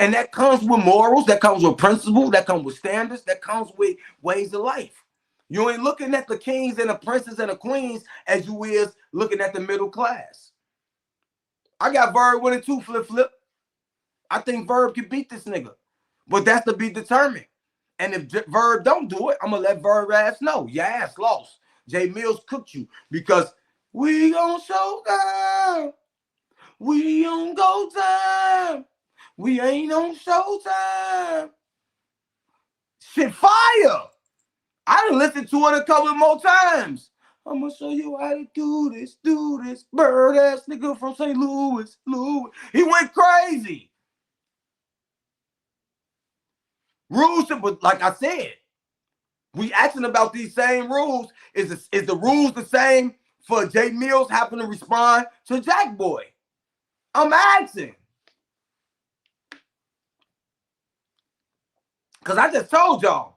And that comes with morals, that comes with principles, that comes with standards, that comes with ways of life. You ain't looking at the kings and the princes and the queens as you is looking at the middle class. I got Verb winning too, flip. I think Verb can beat this nigga. But that's to be determined. And if Verb don't do it, I'm going to let Verb ass know. Your ass lost. J Millz cooked you because we on showtime. We on go time. We ain't on showtime. Shit fire. I done listened to it a couple more times. I'm going to show you how to do this. Bird ass nigga from St. Louis. He went crazy. Rules, but like I said, we asking about these same rules. Is the rules the same for J Millz having to respond to Jack Boy? I'm asking. Because I just told y'all,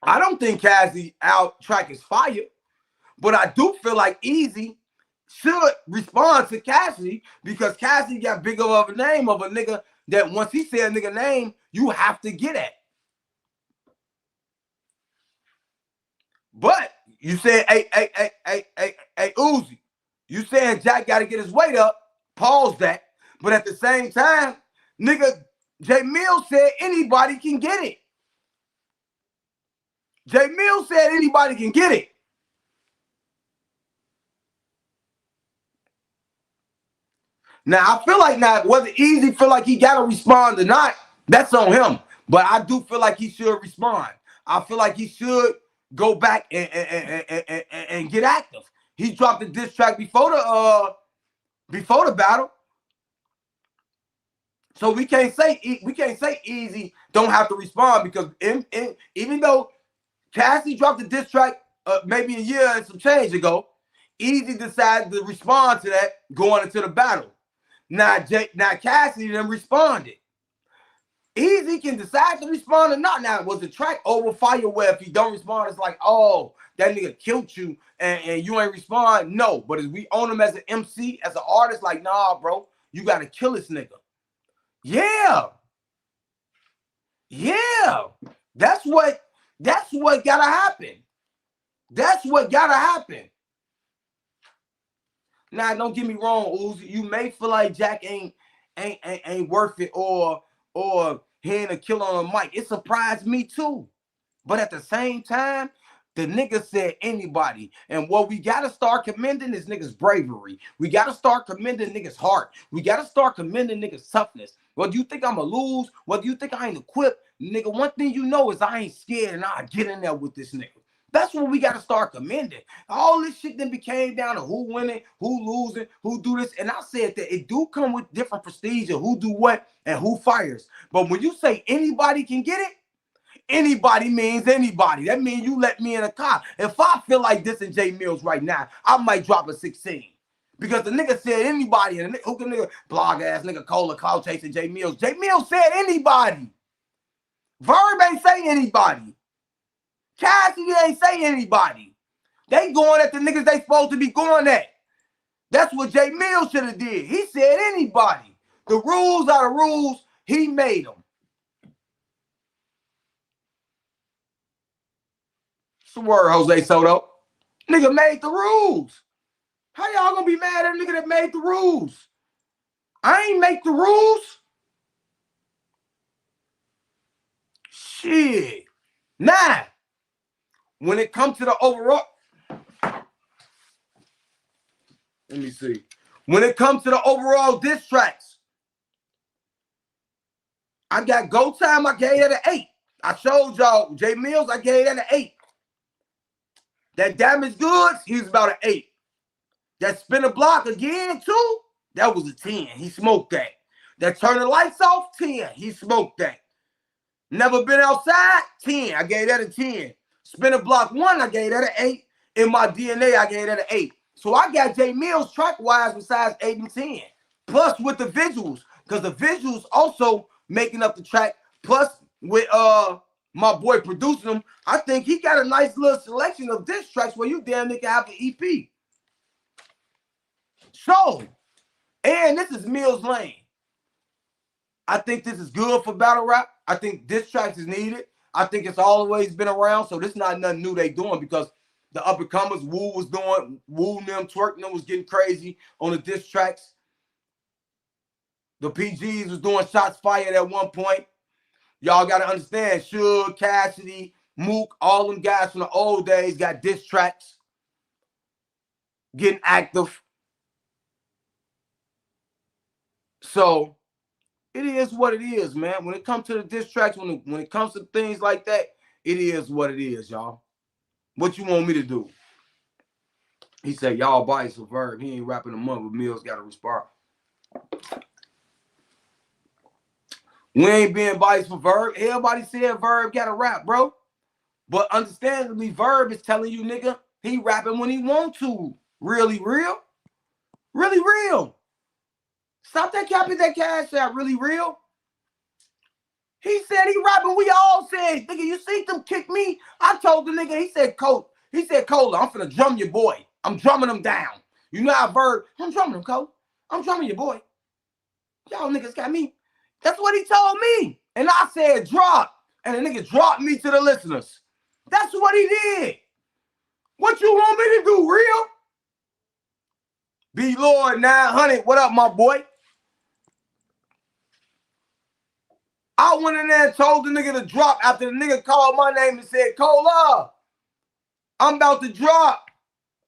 I don't think Cassie out track is fire, but I do feel like Easy should respond to Cassie because Cassie got bigger of a name of a nigga that once he said a nigga name, you have to get at. But you said, hey, Uzi, you saying Jack got to get his weight up, pause that. But at the same time, nigga, J Millz said anybody can get it. Millz said anybody can get it. Now, I feel like now, whether Easy feel like he got to respond or not, that's on him. But I do feel like he should respond. I feel like he should go back and get active. He dropped the diss track before the battle. So we can't say Easy don't have to respond, because even though Cassie dropped the diss track maybe a year and some change ago, Easy decided to respond to that going into the battle. Now Cassie then responded. Easy can decide to respond or not. Now, was the track over fire where if he don't respond, it's like, oh, that nigga killed you and you ain't respond? No. But if we own him as an MC, as an artist, like, nah, bro, you got to kill this nigga. Yeah. Yeah. That's what gotta happen. That's what gotta happen. Now, don't get me wrong, Uzi. You may feel like Jack ain't worth it, or he ain't a killer on the mic. It surprised me too. But at the same time, the nigga said anybody. And what we gotta start commending is niggas' bravery. We gotta start commending niggas' heart. We gotta start commending niggas' toughness. Whether you think I'ma lose, whether you think I ain't equipped, nigga, one thing you know is I ain't scared and I'll get in there with this nigga. That's what we got to start commending. All this shit then became down to who winning, who losing, who do this. And I said that it do come with different prestige of who do what and who fires. But when you say anybody can get it, anybody means anybody. That means you let me in a car. If I feel like this in J Millz right now, I might drop a 16. Because the nigga said anybody, and who can nigga, blog ass nigga Cola, Clout chasing J Millz. J Millz said anybody. Verb ain't say anybody. Cassidy ain't say anybody. They going at the niggas they supposed to be going at. That's what J Millz should have did. He said anybody. The rules are the rules. He made them. It's the word, Jose Soto. Nigga made the rules. How y'all gonna be mad at a nigga that made the rules? I ain't make the rules. Shit. Nah. When it comes to the overall, let me see. When it comes to the overall diss tracks, I got Go Time, I gave that an 8. I showed y'all J Millz, I gave that an 8. That Damaged Goods, he was about an 8. That Spin a Block again, too, that was a 10. He smoked that. That Turn the Lights Off, 10. He smoked that. Never Been Outside, 10. I gave that a 10. Spin a Block 1, I gave that an 8. In My DNA, I gave that an 8. So I got J Millz track-wise besides 8 and 10. Plus with the visuals, because the visuals also making up the track. Plus with my boy producing them, I think he got a nice little selection of diss tracks where you damn near can have an EP. So, and this is Millz Lane. I think this is good for battle rap. I think diss tracks is needed. I think it's always been around, so this is not nothing new they doing, because the up-and-comers, Woo was doing, Woo and them, Twerk and them was getting crazy on the diss tracks. The PGs was doing shots fired at one point. Y'all got to understand, Suge, Cassidy, Mook, all them guys from the old days got diss tracks. Getting active. So, it is what it is, man. When it comes to the diss tracks, when it comes to things like that, it is what it is, y'all. What you want me to do? He said, y'all bias for Verb. He ain't rapping a month, but Millz got to respond. We ain't being biased for Verb. Everybody said Verb got to rap, bro. But understandably, Verb is telling you, nigga, he rapping when he want to. Really real? Really real. Stop that capping that cash out. Really real? He said he rapping. We all said, nigga, you see them kick me? I told the nigga, he said, Cola, I'm finna drum your boy. I'm drumming him down. You know how Verb, I'm drumming him, Cola. I'm drumming your boy. Y'all niggas got me. That's what he told me. And I said, drop. And the nigga dropped me to the listeners. That's what he did. What you want me to do, real? B Lord 900, what up, my boy? I went in there and told the nigga to drop after the nigga called my name and said, Cola, I'm about to drop.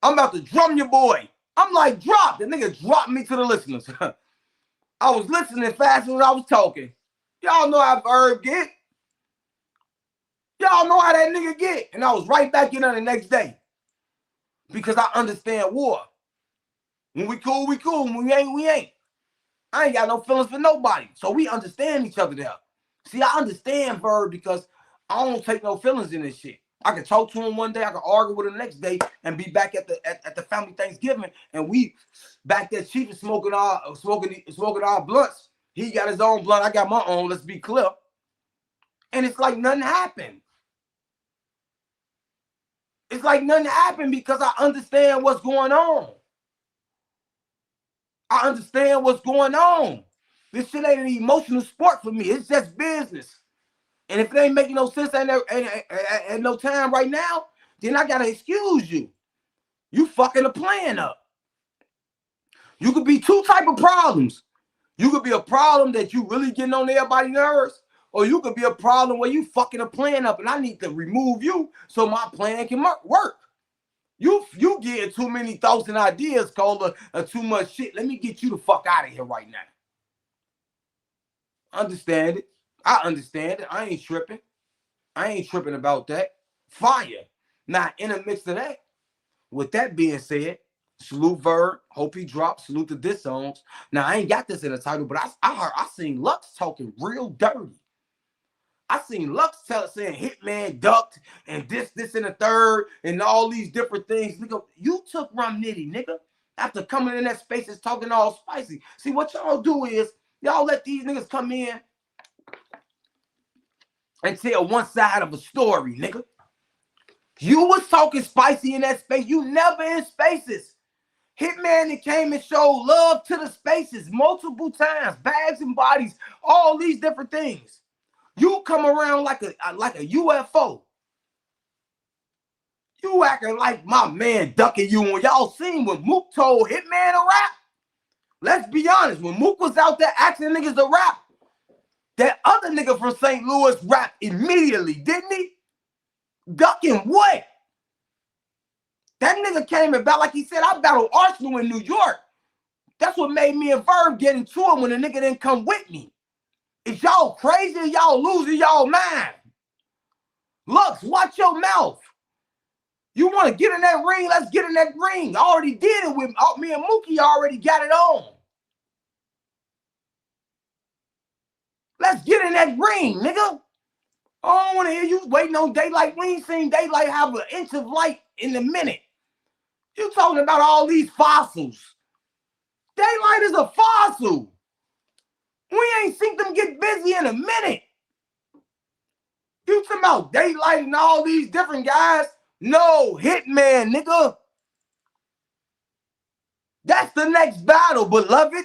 I'm about to drum your boy. I'm like, drop. The nigga dropped me to the listeners. I was listening fast as I was talking. Y'all know how Verb get. Y'all know how that nigga get. And I was right back in there the next day. Because I understand war. When we cool, we cool. When we ain't, we ain't. I ain't got no feelings for nobody. So we understand each other there. See, I understand Verb because I don't take no feelings in this shit. I can talk to him one day, I can argue with him the next day, and be back at the family Thanksgiving, and we back there cheap and smoking our blunts. He got his own blunt, I got my own. Let's be clear. And it's like nothing happened. It's like nothing happened because I understand what's going on. I understand what's going on. This shit ain't an emotional sport for me. It's just business. And if it ain't making no sense at no time right now, then I gotta excuse you. You fucking a plan up. You could be two type of problems. You could be a problem that you really getting on everybody's nerves, or you could be a problem where you fucking a plan up and I need to remove you so my plan can work. You getting too many thoughts and ideas, Cola, too much shit. Let me get you the fuck out of here right now. Understand it. I understand it. I ain't tripping. I ain't tripping about that. Fire. Now, in the mix of that, with that being said, salute Verb. Hope he drops. Salute the diss songs. Now, I ain't got this in the title, but I seen Lux talking real dirty. I seen Lux saying Hitman ducked and this, and the third, and all these different things. Nigga, you took Rum Nitty, nigga, after coming in that space and talking all spicy. See, what y'all do is, y'all let these niggas come in and tell one side of a story, nigga. You was talking spicy in that space. You never in spaces. Hitman that came and showed love to the spaces multiple times, bags and bodies, all these different things. You come around like a UFO. You acting like my man ducking you when y'all seen when Mook told Hitman to rap. Let's be honest, when Mook was out there asking niggas to rap, that other nigga from St. Louis rapped immediately, didn't he? Ducking what? That nigga came about, like he said, I battled Arsenal in New York. That's what made me and Verb get into it when the nigga didn't come with me. Is y'all crazy? Y'all losing y'all mind? Lux, watch your mouth. You want to get in that ring? Let's get in that ring. I already did it with me and Mookie. Already got it on. Let's get in that ring, nigga. I don't want to hear you waiting on daylight. We ain't seen daylight have an inch of light in a minute. You talking about all these fossils. Daylight is a fossil. We ain't seen them get busy in a minute. You talking about daylight and all these different guys? No, Hitman, nigga. That's the next battle, beloved.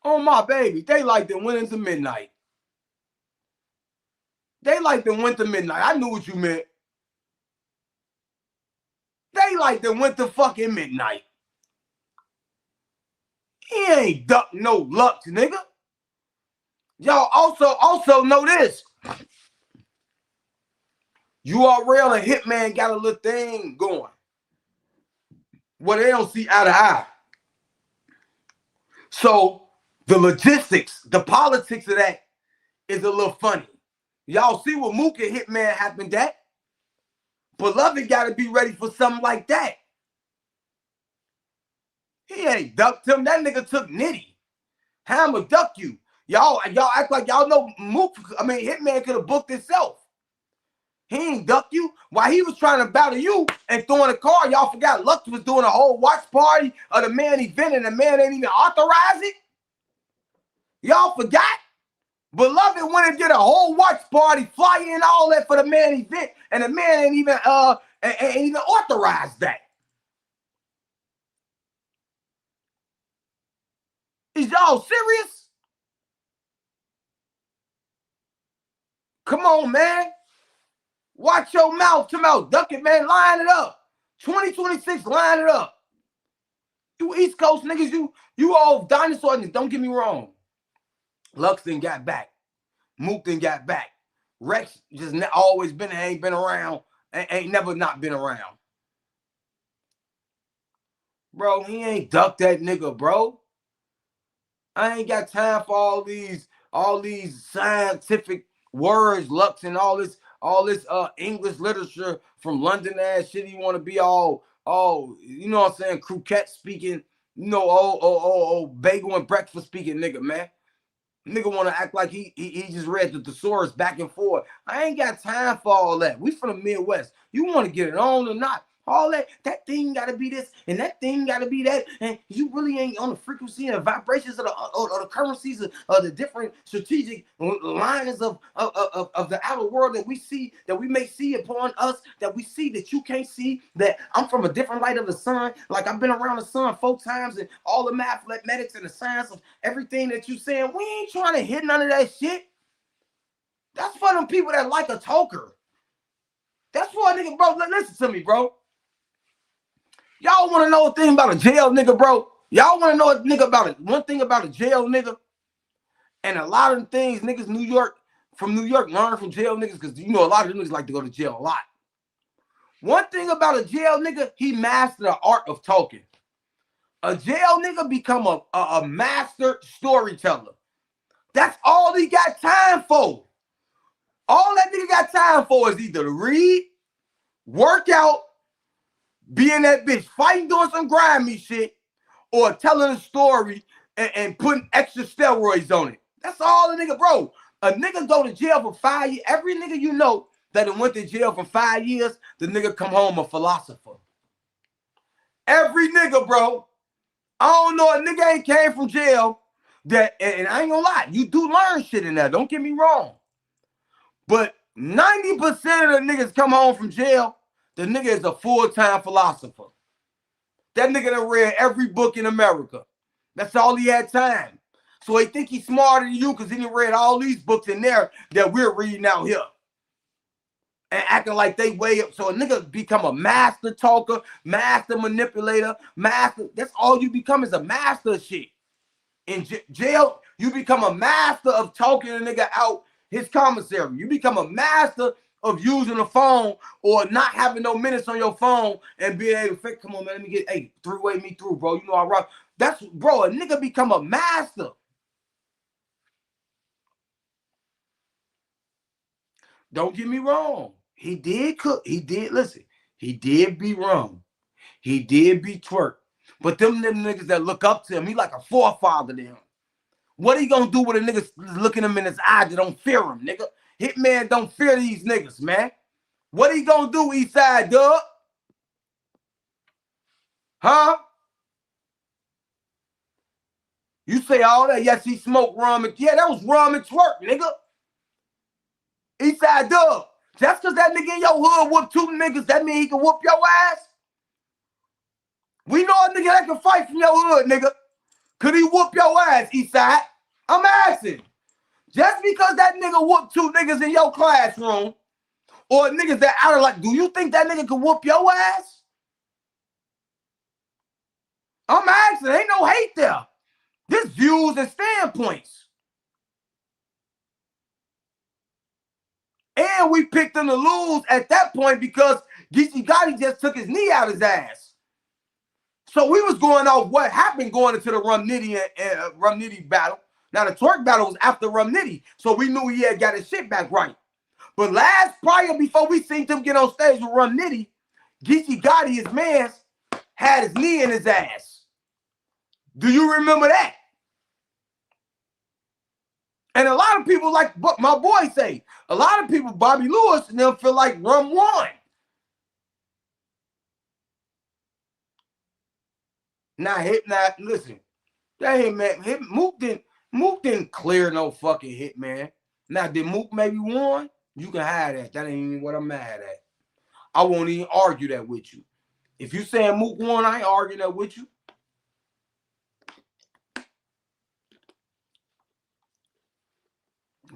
Oh, my baby. Daylight then went into midnight. Daylight then went to midnight. I knew what you meant. Daylight then went to fucking midnight. He ain't duck no Lux, nigga. Y'all also know this. URL and Hitman got a little thing going where they don't see eye to eye. So the logistics, the politics of that is a little funny. Y'all see what Mook and Hitman happened at? Beloved got to be ready for something like that. He ain't ducked him. That nigga took Nitty. Hammer duck you. Y'all act like y'all know Hitman could have booked himself. He ain't duck you. While he was trying to battle you and throwing a car, y'all forgot Lux was doing a whole watch party of the man event and the man ain't even authorized it. Y'all forgot? Beloved went and did a whole watch party, flyer and all that for the man event, and the man ain't even authorized that. Is y'all serious? Come on, man. Watch your mouth. Come out, duck it, man. Line it up. 2026, line it up. You East Coast niggas, you all dinosaurs. Don't get me wrong. Lux then got back. Mook then got back. Rex just always been, ain't been around, ain't never not been around. Bro, he ain't ducked that nigga, bro. I ain't got time for all these scientific words, Lux, and all this English literature from London ass shit. You want to be all, you know what I'm saying, croquette speaking, you know, bagel and breakfast speaking nigga, man. Nigga want to act like he just read the thesaurus back and forth. I ain't got time for all that. We from the Midwest. You want to get it on or not? All that thing got to be this and that thing got to be that, and you really ain't on the frequency and the vibrations of the currencies of the different strategic lines of the outer world that we see, that we may see upon us, that we see that you can't see. That I'm from a different light of the sun. Like I've been around the sun 4 times, and all the mathematics and the science of everything that you saying. We ain't trying to hit none of that shit. That's for them people that like a talker. That's for a nigga, bro. Listen to me, bro. Y'all want to know a thing about a jail nigga, bro? Y'all want to know a nigga about it? One thing about a jail nigga, and a lot of things niggas from New York learn from jail niggas, because you know a lot of them niggas like to go to jail a lot. One thing about a jail nigga, he mastered the art of talking. A jail nigga become a master storyteller. That's all he got time for. All that nigga got time for is either to read, work out, be in that bitch fighting, doing some grimy shit, or telling a story and putting extra steroids on it. That's all the nigga, bro. A nigga go to jail for 5 years. Every nigga you know that went to jail for 5 years, the nigga come home a philosopher. Every nigga, bro. I don't know a nigga ain't came from jail that, and I ain't gonna lie, you do learn shit in there. Don't get me wrong. But 90% of the niggas come home from jail, the nigga is a full-time philosopher. That nigga done read every book in America. That's all he had time. So he think he's smarter than you because he done read all these books in there that we're reading out here. And acting like they way up. So a nigga become a master talker, master manipulator, master. That's all you become, is a master of shit. In jail, you become a master of talking a nigga out his commissary. You become a master of using the phone or not having no minutes on your phone and being able to come on, man, let me get 3-way me through, bro. You know I rock. That's, bro, a nigga become a master. Don't get me wrong. He did cook. He did, listen, he did be wrong. He did be twerk. But them niggas that look up to him, he like a forefather to him. What are you gonna do with a nigga looking him in his eyes that don't fear him, nigga? Hitman don't fear these niggas, man. What are you gonna do, Eastside Dub? Huh? You say all that? Yes, he smoked rum and, yeah, that was rum and twerk, nigga. Eastside Dub. Just because that nigga in your hood whoop 2 niggas, that mean he can whoop your ass? We know a nigga that can fight from your hood, nigga. Could he whoop your ass, Eastside? I'm asking. Just because that nigga whooped 2 niggas in your classroom, or niggas that out of, like, do you think that nigga can whoop your ass? I'm asking. Ain't no hate there. This views and standpoints. And we picked him to lose at that point because Geechee Gotti just took his knee out his ass. So we was going off what happened going into the Rum Nitty battle. Now the twerk battle was after Rum Nitty, so we knew he had got his shit back right. But prior before we seen him get on stage with Rum Nitty, Geechee Gotti, his man, had his knee in his ass. Do you remember that? And a lot of people, like my boy say, a lot of people, Bobby Lewis and them, feel like Rum won. Listen, that ain't, man. Mook didn't clear no fucking hit, man. Now, did Mook maybe won? You can hide that. That ain't even what I'm mad at. I won't even argue that with you. If you saying Mook won, I ain't arguing that with you.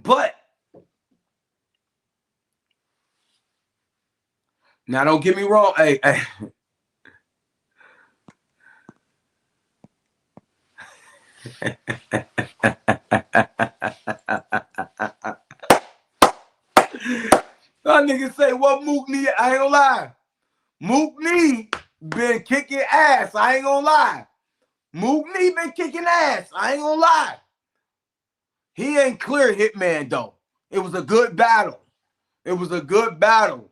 But now, don't get me wrong. Hey. niggas say what Mook need. I ain't gonna lie. Mook need been kicking ass. I ain't gonna lie. Mook need been kicking ass. I ain't gonna lie. He ain't clear Hitman though. It was a good battle. It was a good battle.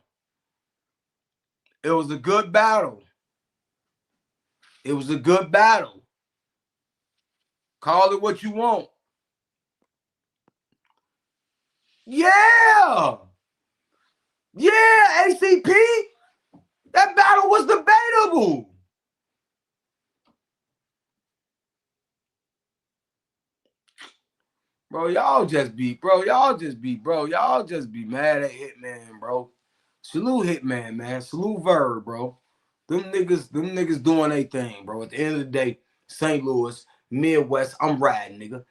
It was a good battle. It was a good battle. Call it what you want. Yeah. Yeah, ACP. That battle was debatable. Bro, y'all just be mad at Hitman, bro. Salute Hitman, man. Salute Verb, bro. Them niggas doing their thing, bro. At the end of the day, St. Louis, Midwest, I'm riding, nigga.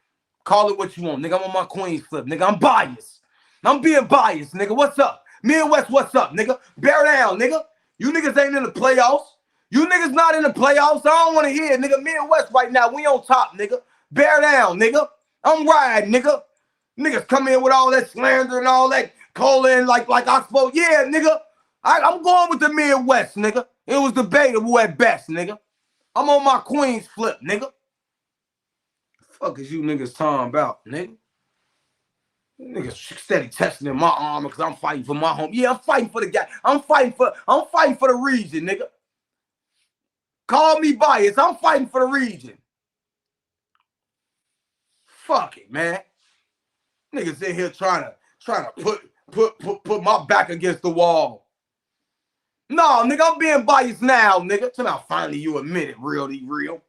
Call it what you want, nigga. I'm on my Queens flip, nigga. I'm biased. I'm being biased, nigga. What's up? Midwest, what's up, nigga? Bear down, nigga. You niggas ain't in the playoffs. You niggas not in the playoffs. I don't want to hear it, nigga. Midwest right now, we on top, nigga. Bear down, nigga. I'm riding, nigga. Niggas come in with all that slander and all that calling like I suppose. Yeah, nigga. I'm going with the Midwest, nigga. It was debatable at best, nigga. I'm on my Queens flip, nigga. Fuck is you niggas talking about, nigga? Niggas steady testing in my armor because I'm fighting for my home. Yeah, I'm fighting for the guy. I'm fighting for the region, nigga. Call me biased. I'm fighting for the region. Fuck it, man. Niggas in here trying to put my back against the wall. No, nigga, I'm being biased now, nigga. Till now, finally you admit it, real.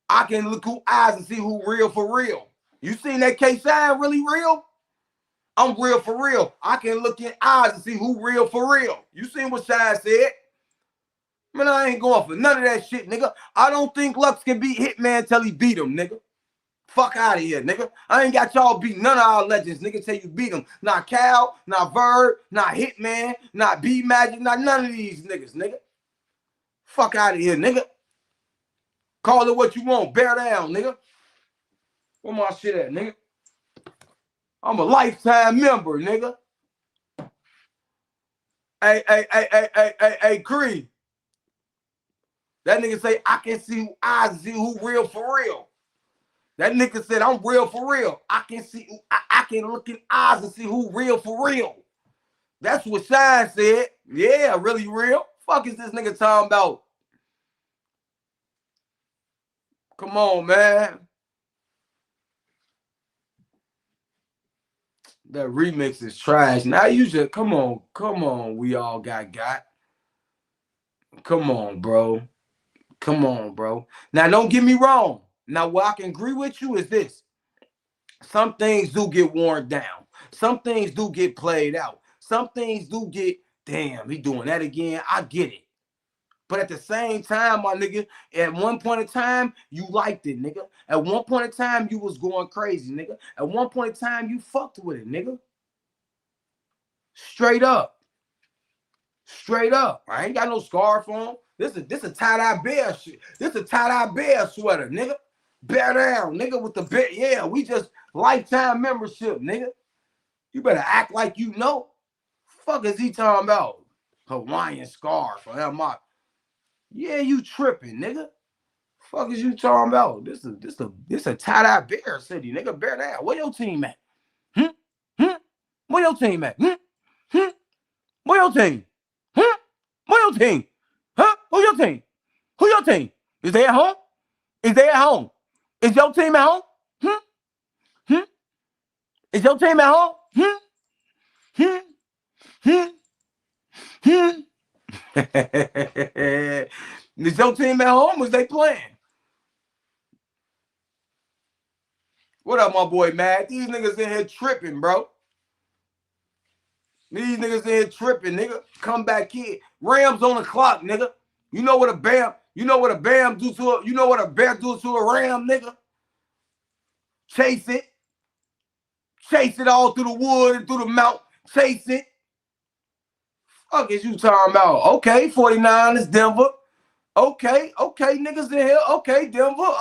I can look who eyes and see who real for real. You seen that K-Shine really real? I'm real for real. I can look in eyes and see who real for real. You seen what Shine said? Man, I ain't going for none of that shit, nigga. I don't think Lux can beat Hitman till he beat him, nigga. Fuck out of here, nigga. I ain't got y'all beat none of our legends, nigga, till you beat them. Not Cal, not Verb, not Hitman, not B-Magic, not none of these niggas, nigga. Fuck out of here, nigga. Call it what you want. Bear down, nigga. Where my shit at, nigga? I'm a lifetime member, nigga. Hey, Creed. That nigga say, I can see who eyes and see who real for real. That nigga said, I'm real for real. I can look in eyes and see who real for real. That's what Shine said. Yeah, really real. Fuck is this nigga talking about? Come on, man. That remix is trash. Now you just, come on. We all got. Come on, bro. Now, don't get me wrong. Now, what I can agree with you is this. Some things do get worn down. Some things do get played out. Some things do get, damn, he doing that again. I get it. But at the same time, my nigga, at one point in time, you liked it, nigga. At one point in time, you was going crazy, nigga. At one point in time, you fucked with it, nigga. Straight up. I ain't got no scarf on. This a tie-dye bear shit. This a tie-dye bear sweater, nigga. Bear down, nigga, with the bear. Yeah, we just lifetime membership, nigga. You better act like you know. Fuck is he talking about? Hawaiian scarf or MI. Yeah, you tripping, nigga. Fuck is you talking about? This a tie-dye bear city, nigga. Bear down. Where your team at? Where your team at? Where your team? Where your team? Huh? Who your team? Who your team? Is they at home? Is they at home? Is your team at home? Is your team at home? Is your team at home? Was they playing? What up, my boy, Matt? These niggas in here tripping, bro. These niggas in here tripping, nigga. Come back here. Rams on the clock, nigga. You know what a bam do to a, you know what a bear do to a ram, nigga? Chase it. Chase it all through the wood and through the mountain. Chase it. Fuck is you talking about? Okay, 49 is Denver. Okay, niggas in here. Okay, Denver.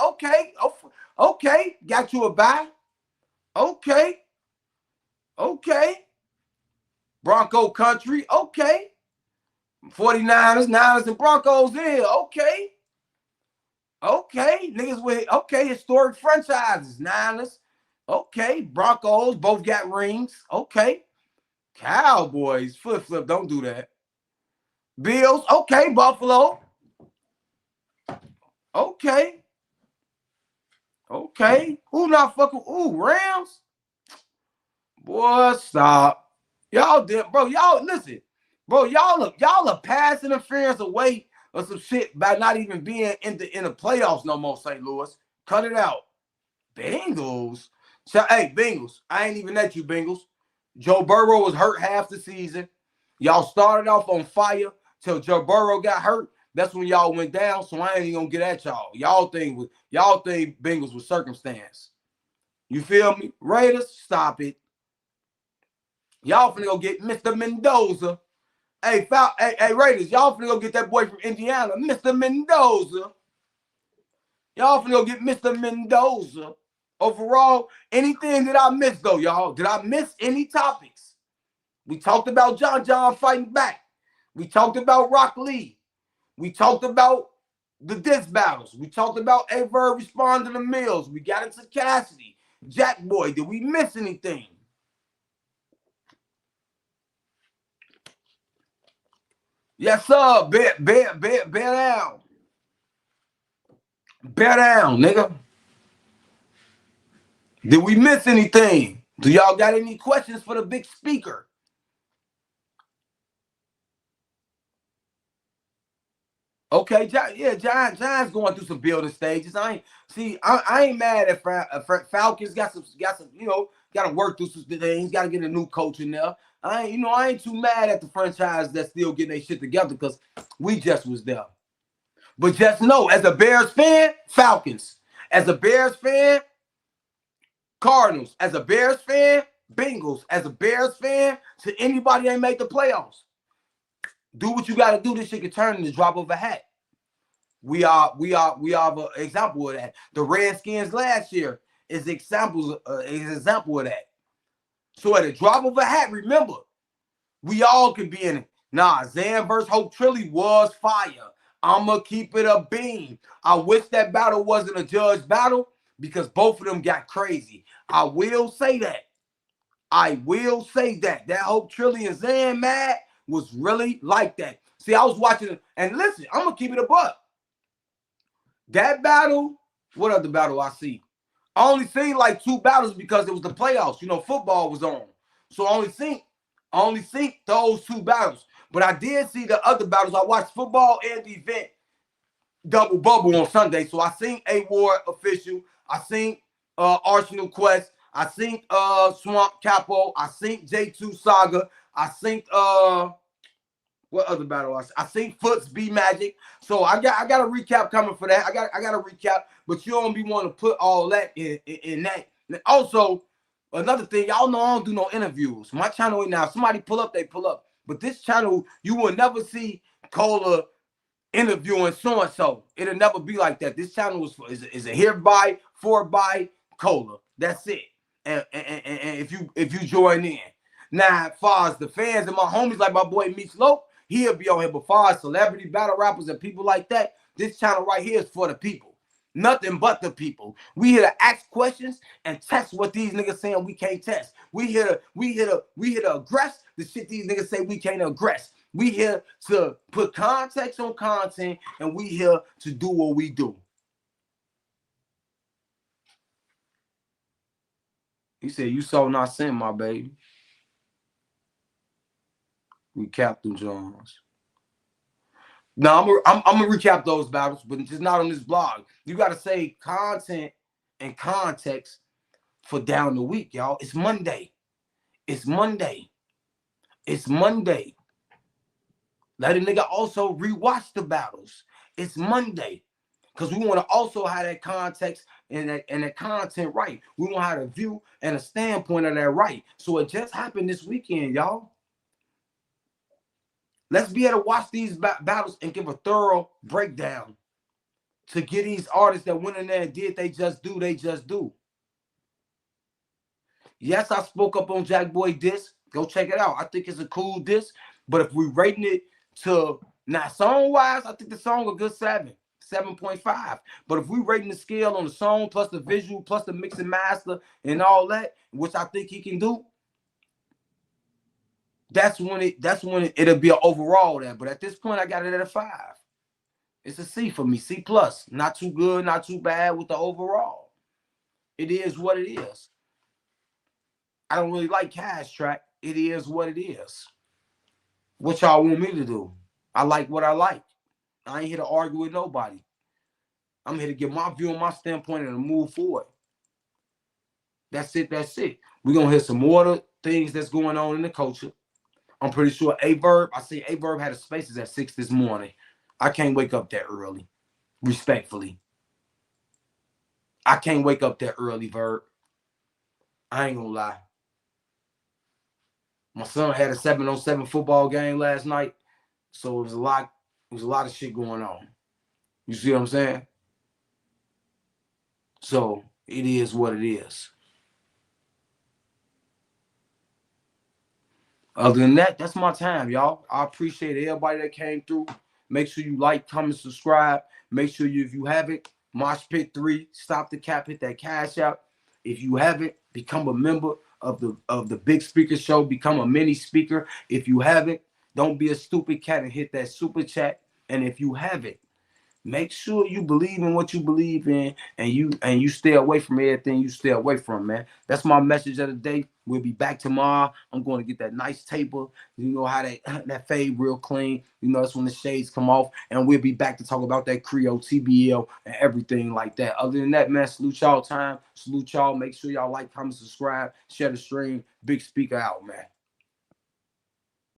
Okay. Got you a bye. Okay. Bronco country, okay. 49ers, Niners, and Broncos in, okay. Okay, niggas with, okay, historic franchises, Niners, okay. Broncos, both got rings, okay. Cowboys, flip, don't do that. Bills, okay. Buffalo, okay. Okay. Who not fucking, Rams? Boy, stop. Y'all did, bro. Y'all listen, bro. Y'all are pass interference away or some shit by not even being in the playoffs no more. St. Louis, cut it out. Bengals. So, hey, Bengals. I ain't even at you, Bengals. Joe Burrow was hurt half the season. Y'all started off on fire till Joe Burrow got hurt. That's when y'all went down. So I ain't even gonna get at y'all. Y'all think Bengals was circumstance. You feel me? Raiders, stop it. Y'all finna go get Mr. Mendoza. Hey, Raiders, y'all finna go get that boy from Indiana, Mr. Mendoza. Y'all finna go get Mr. Mendoza. Overall, anything that I missed, though, y'all? Did I miss any topics? We talked about John fighting back. We talked about Rock Lee. We talked about the diss battles. We talked about Verb responding to Millz. We got into Cassidy. Jack Boy, did we miss anything? Yes, sir. Bear down. Bear down, nigga. Did we miss anything? Do y'all got any questions for the big speaker? Okay, Giants going through some building stages. I ain't mad at Falcons. Got some, got to work through some things. Got to get a new coach in there. I ain't too mad at the franchise that's still getting their shit together because we just was there. But just know, as a Bears fan, Falcons. As a Bears fan, Cardinals. As a Bears fan, Bengals. As a Bears fan, to anybody that ain't make the playoffs, do what you got to do. This shit can turn in the drop of a hat. We are an example of that. The Redskins last year is an example of that. So at the drop of a hat, remember, we all can be in it. Nah, Zan versus Hope Trilly was fire. I'ma keep it a beam. I wish that battle wasn't a judge battle because both of them got crazy. I will say that. That Hope Trilly and Zan mad was really like that. See, I was watching it, and listen, I'm gonna keep it a buck. That battle, what other battle I see? I only seen like 2 battles because it was the playoffs. Football was on. So I only seen those 2 battles. But I did see the other battles. I watched football and the event Double Bubble on Sunday. So I seen A Ward official. I seen Arsenal Quest. I seen Swamp Kapo. I seen J2 Saga. I seen what other battle I seen Foots B Magic. So I got a recap coming for that. I got a recap, but you don't be wanting to put all that in that. And also, another thing, y'all know I don't do no interviews. My channel right now, if somebody pull up, they pull up. But this channel, you will never see Cola interviewing so-and-so. It'll never be like that. This channel is a hereby, for by Cola. That's it. And if you join in. Now, as far as the fans and my homies like my boy Meech Lope, he'll be on here. But as far as celebrity battle rappers and people like that, this channel right here is for the people. Nothing but the people. We here to ask questions and test what these niggas saying we can't test. We here to aggress the shit these niggas say we can't aggress. We here to put context on content, and we here to do what we do. He said, "You saw not sin, my baby." Recap them Jones. Now I'm gonna recap those battles, but just not on this blog. You gotta say content and context for down the week, y'all. It's Monday. It's Monday. It's Monday. Let a nigga also rewatch the battles. It's Monday. Because we want to also have that context and that content right. We want to have a view and a standpoint of that right. So it just happened this weekend, y'all. Let's be able to watch these battles and give a thorough breakdown to get these artists that went in there and did they just do. Yes, I spoke up on Jack Boy Diss. Go check it out. I think it's a cool disc. But if we rating it to not song wise, I think the song a good 7.5. But if we rating the scale on the song plus the visual plus the mix and master and all that, which I think he can do, that's when it'll be an overall there. But at this point, I got it at a 5. It's a C for me, C plus. Not too good, not too bad with the overall. It is what it is. I don't really like Cash Track. It is what it is. What y'all want me to do? I like what I like. I ain't here to argue with nobody. I'm here to give my view and my standpoint and to move forward. That's it. That's it. We're going to hear some more of the things that's going on in the culture. I'm pretty sure Verb, I see Verb had a spaces at 6 this morning. I can't wake up that early. Respectfully. I can't wake up that early, Verb. I ain't gonna lie. My son had a 7-on-7 football game last night. So it was a lot of shit going on. You see what I'm saying? So it is what it is. Other than that, that's my time, y'all. I appreciate everybody that came through. Make sure you like, comment, subscribe. Make sure if you haven't, Mosh Pit 3, Stop the Cap, hit that cash out. If you haven't, become a member of the Big Speaker Show. Become a mini speaker. If you haven't, don't be a stupid cat and hit that super chat. And if you haven't, make sure you believe in what you believe in, and you stay away from everything you stay away from, man. That's my message of the day. We'll be back tomorrow. I'm going to get that nice taper. You know how that fade real clean. You know, that's when the shades come off. And we'll be back to talk about that Creole, TBL, and everything like that. Other than that, man, salute y'all time. Salute y'all. Make sure y'all like, comment, subscribe, share the stream. Big Speaker out, man.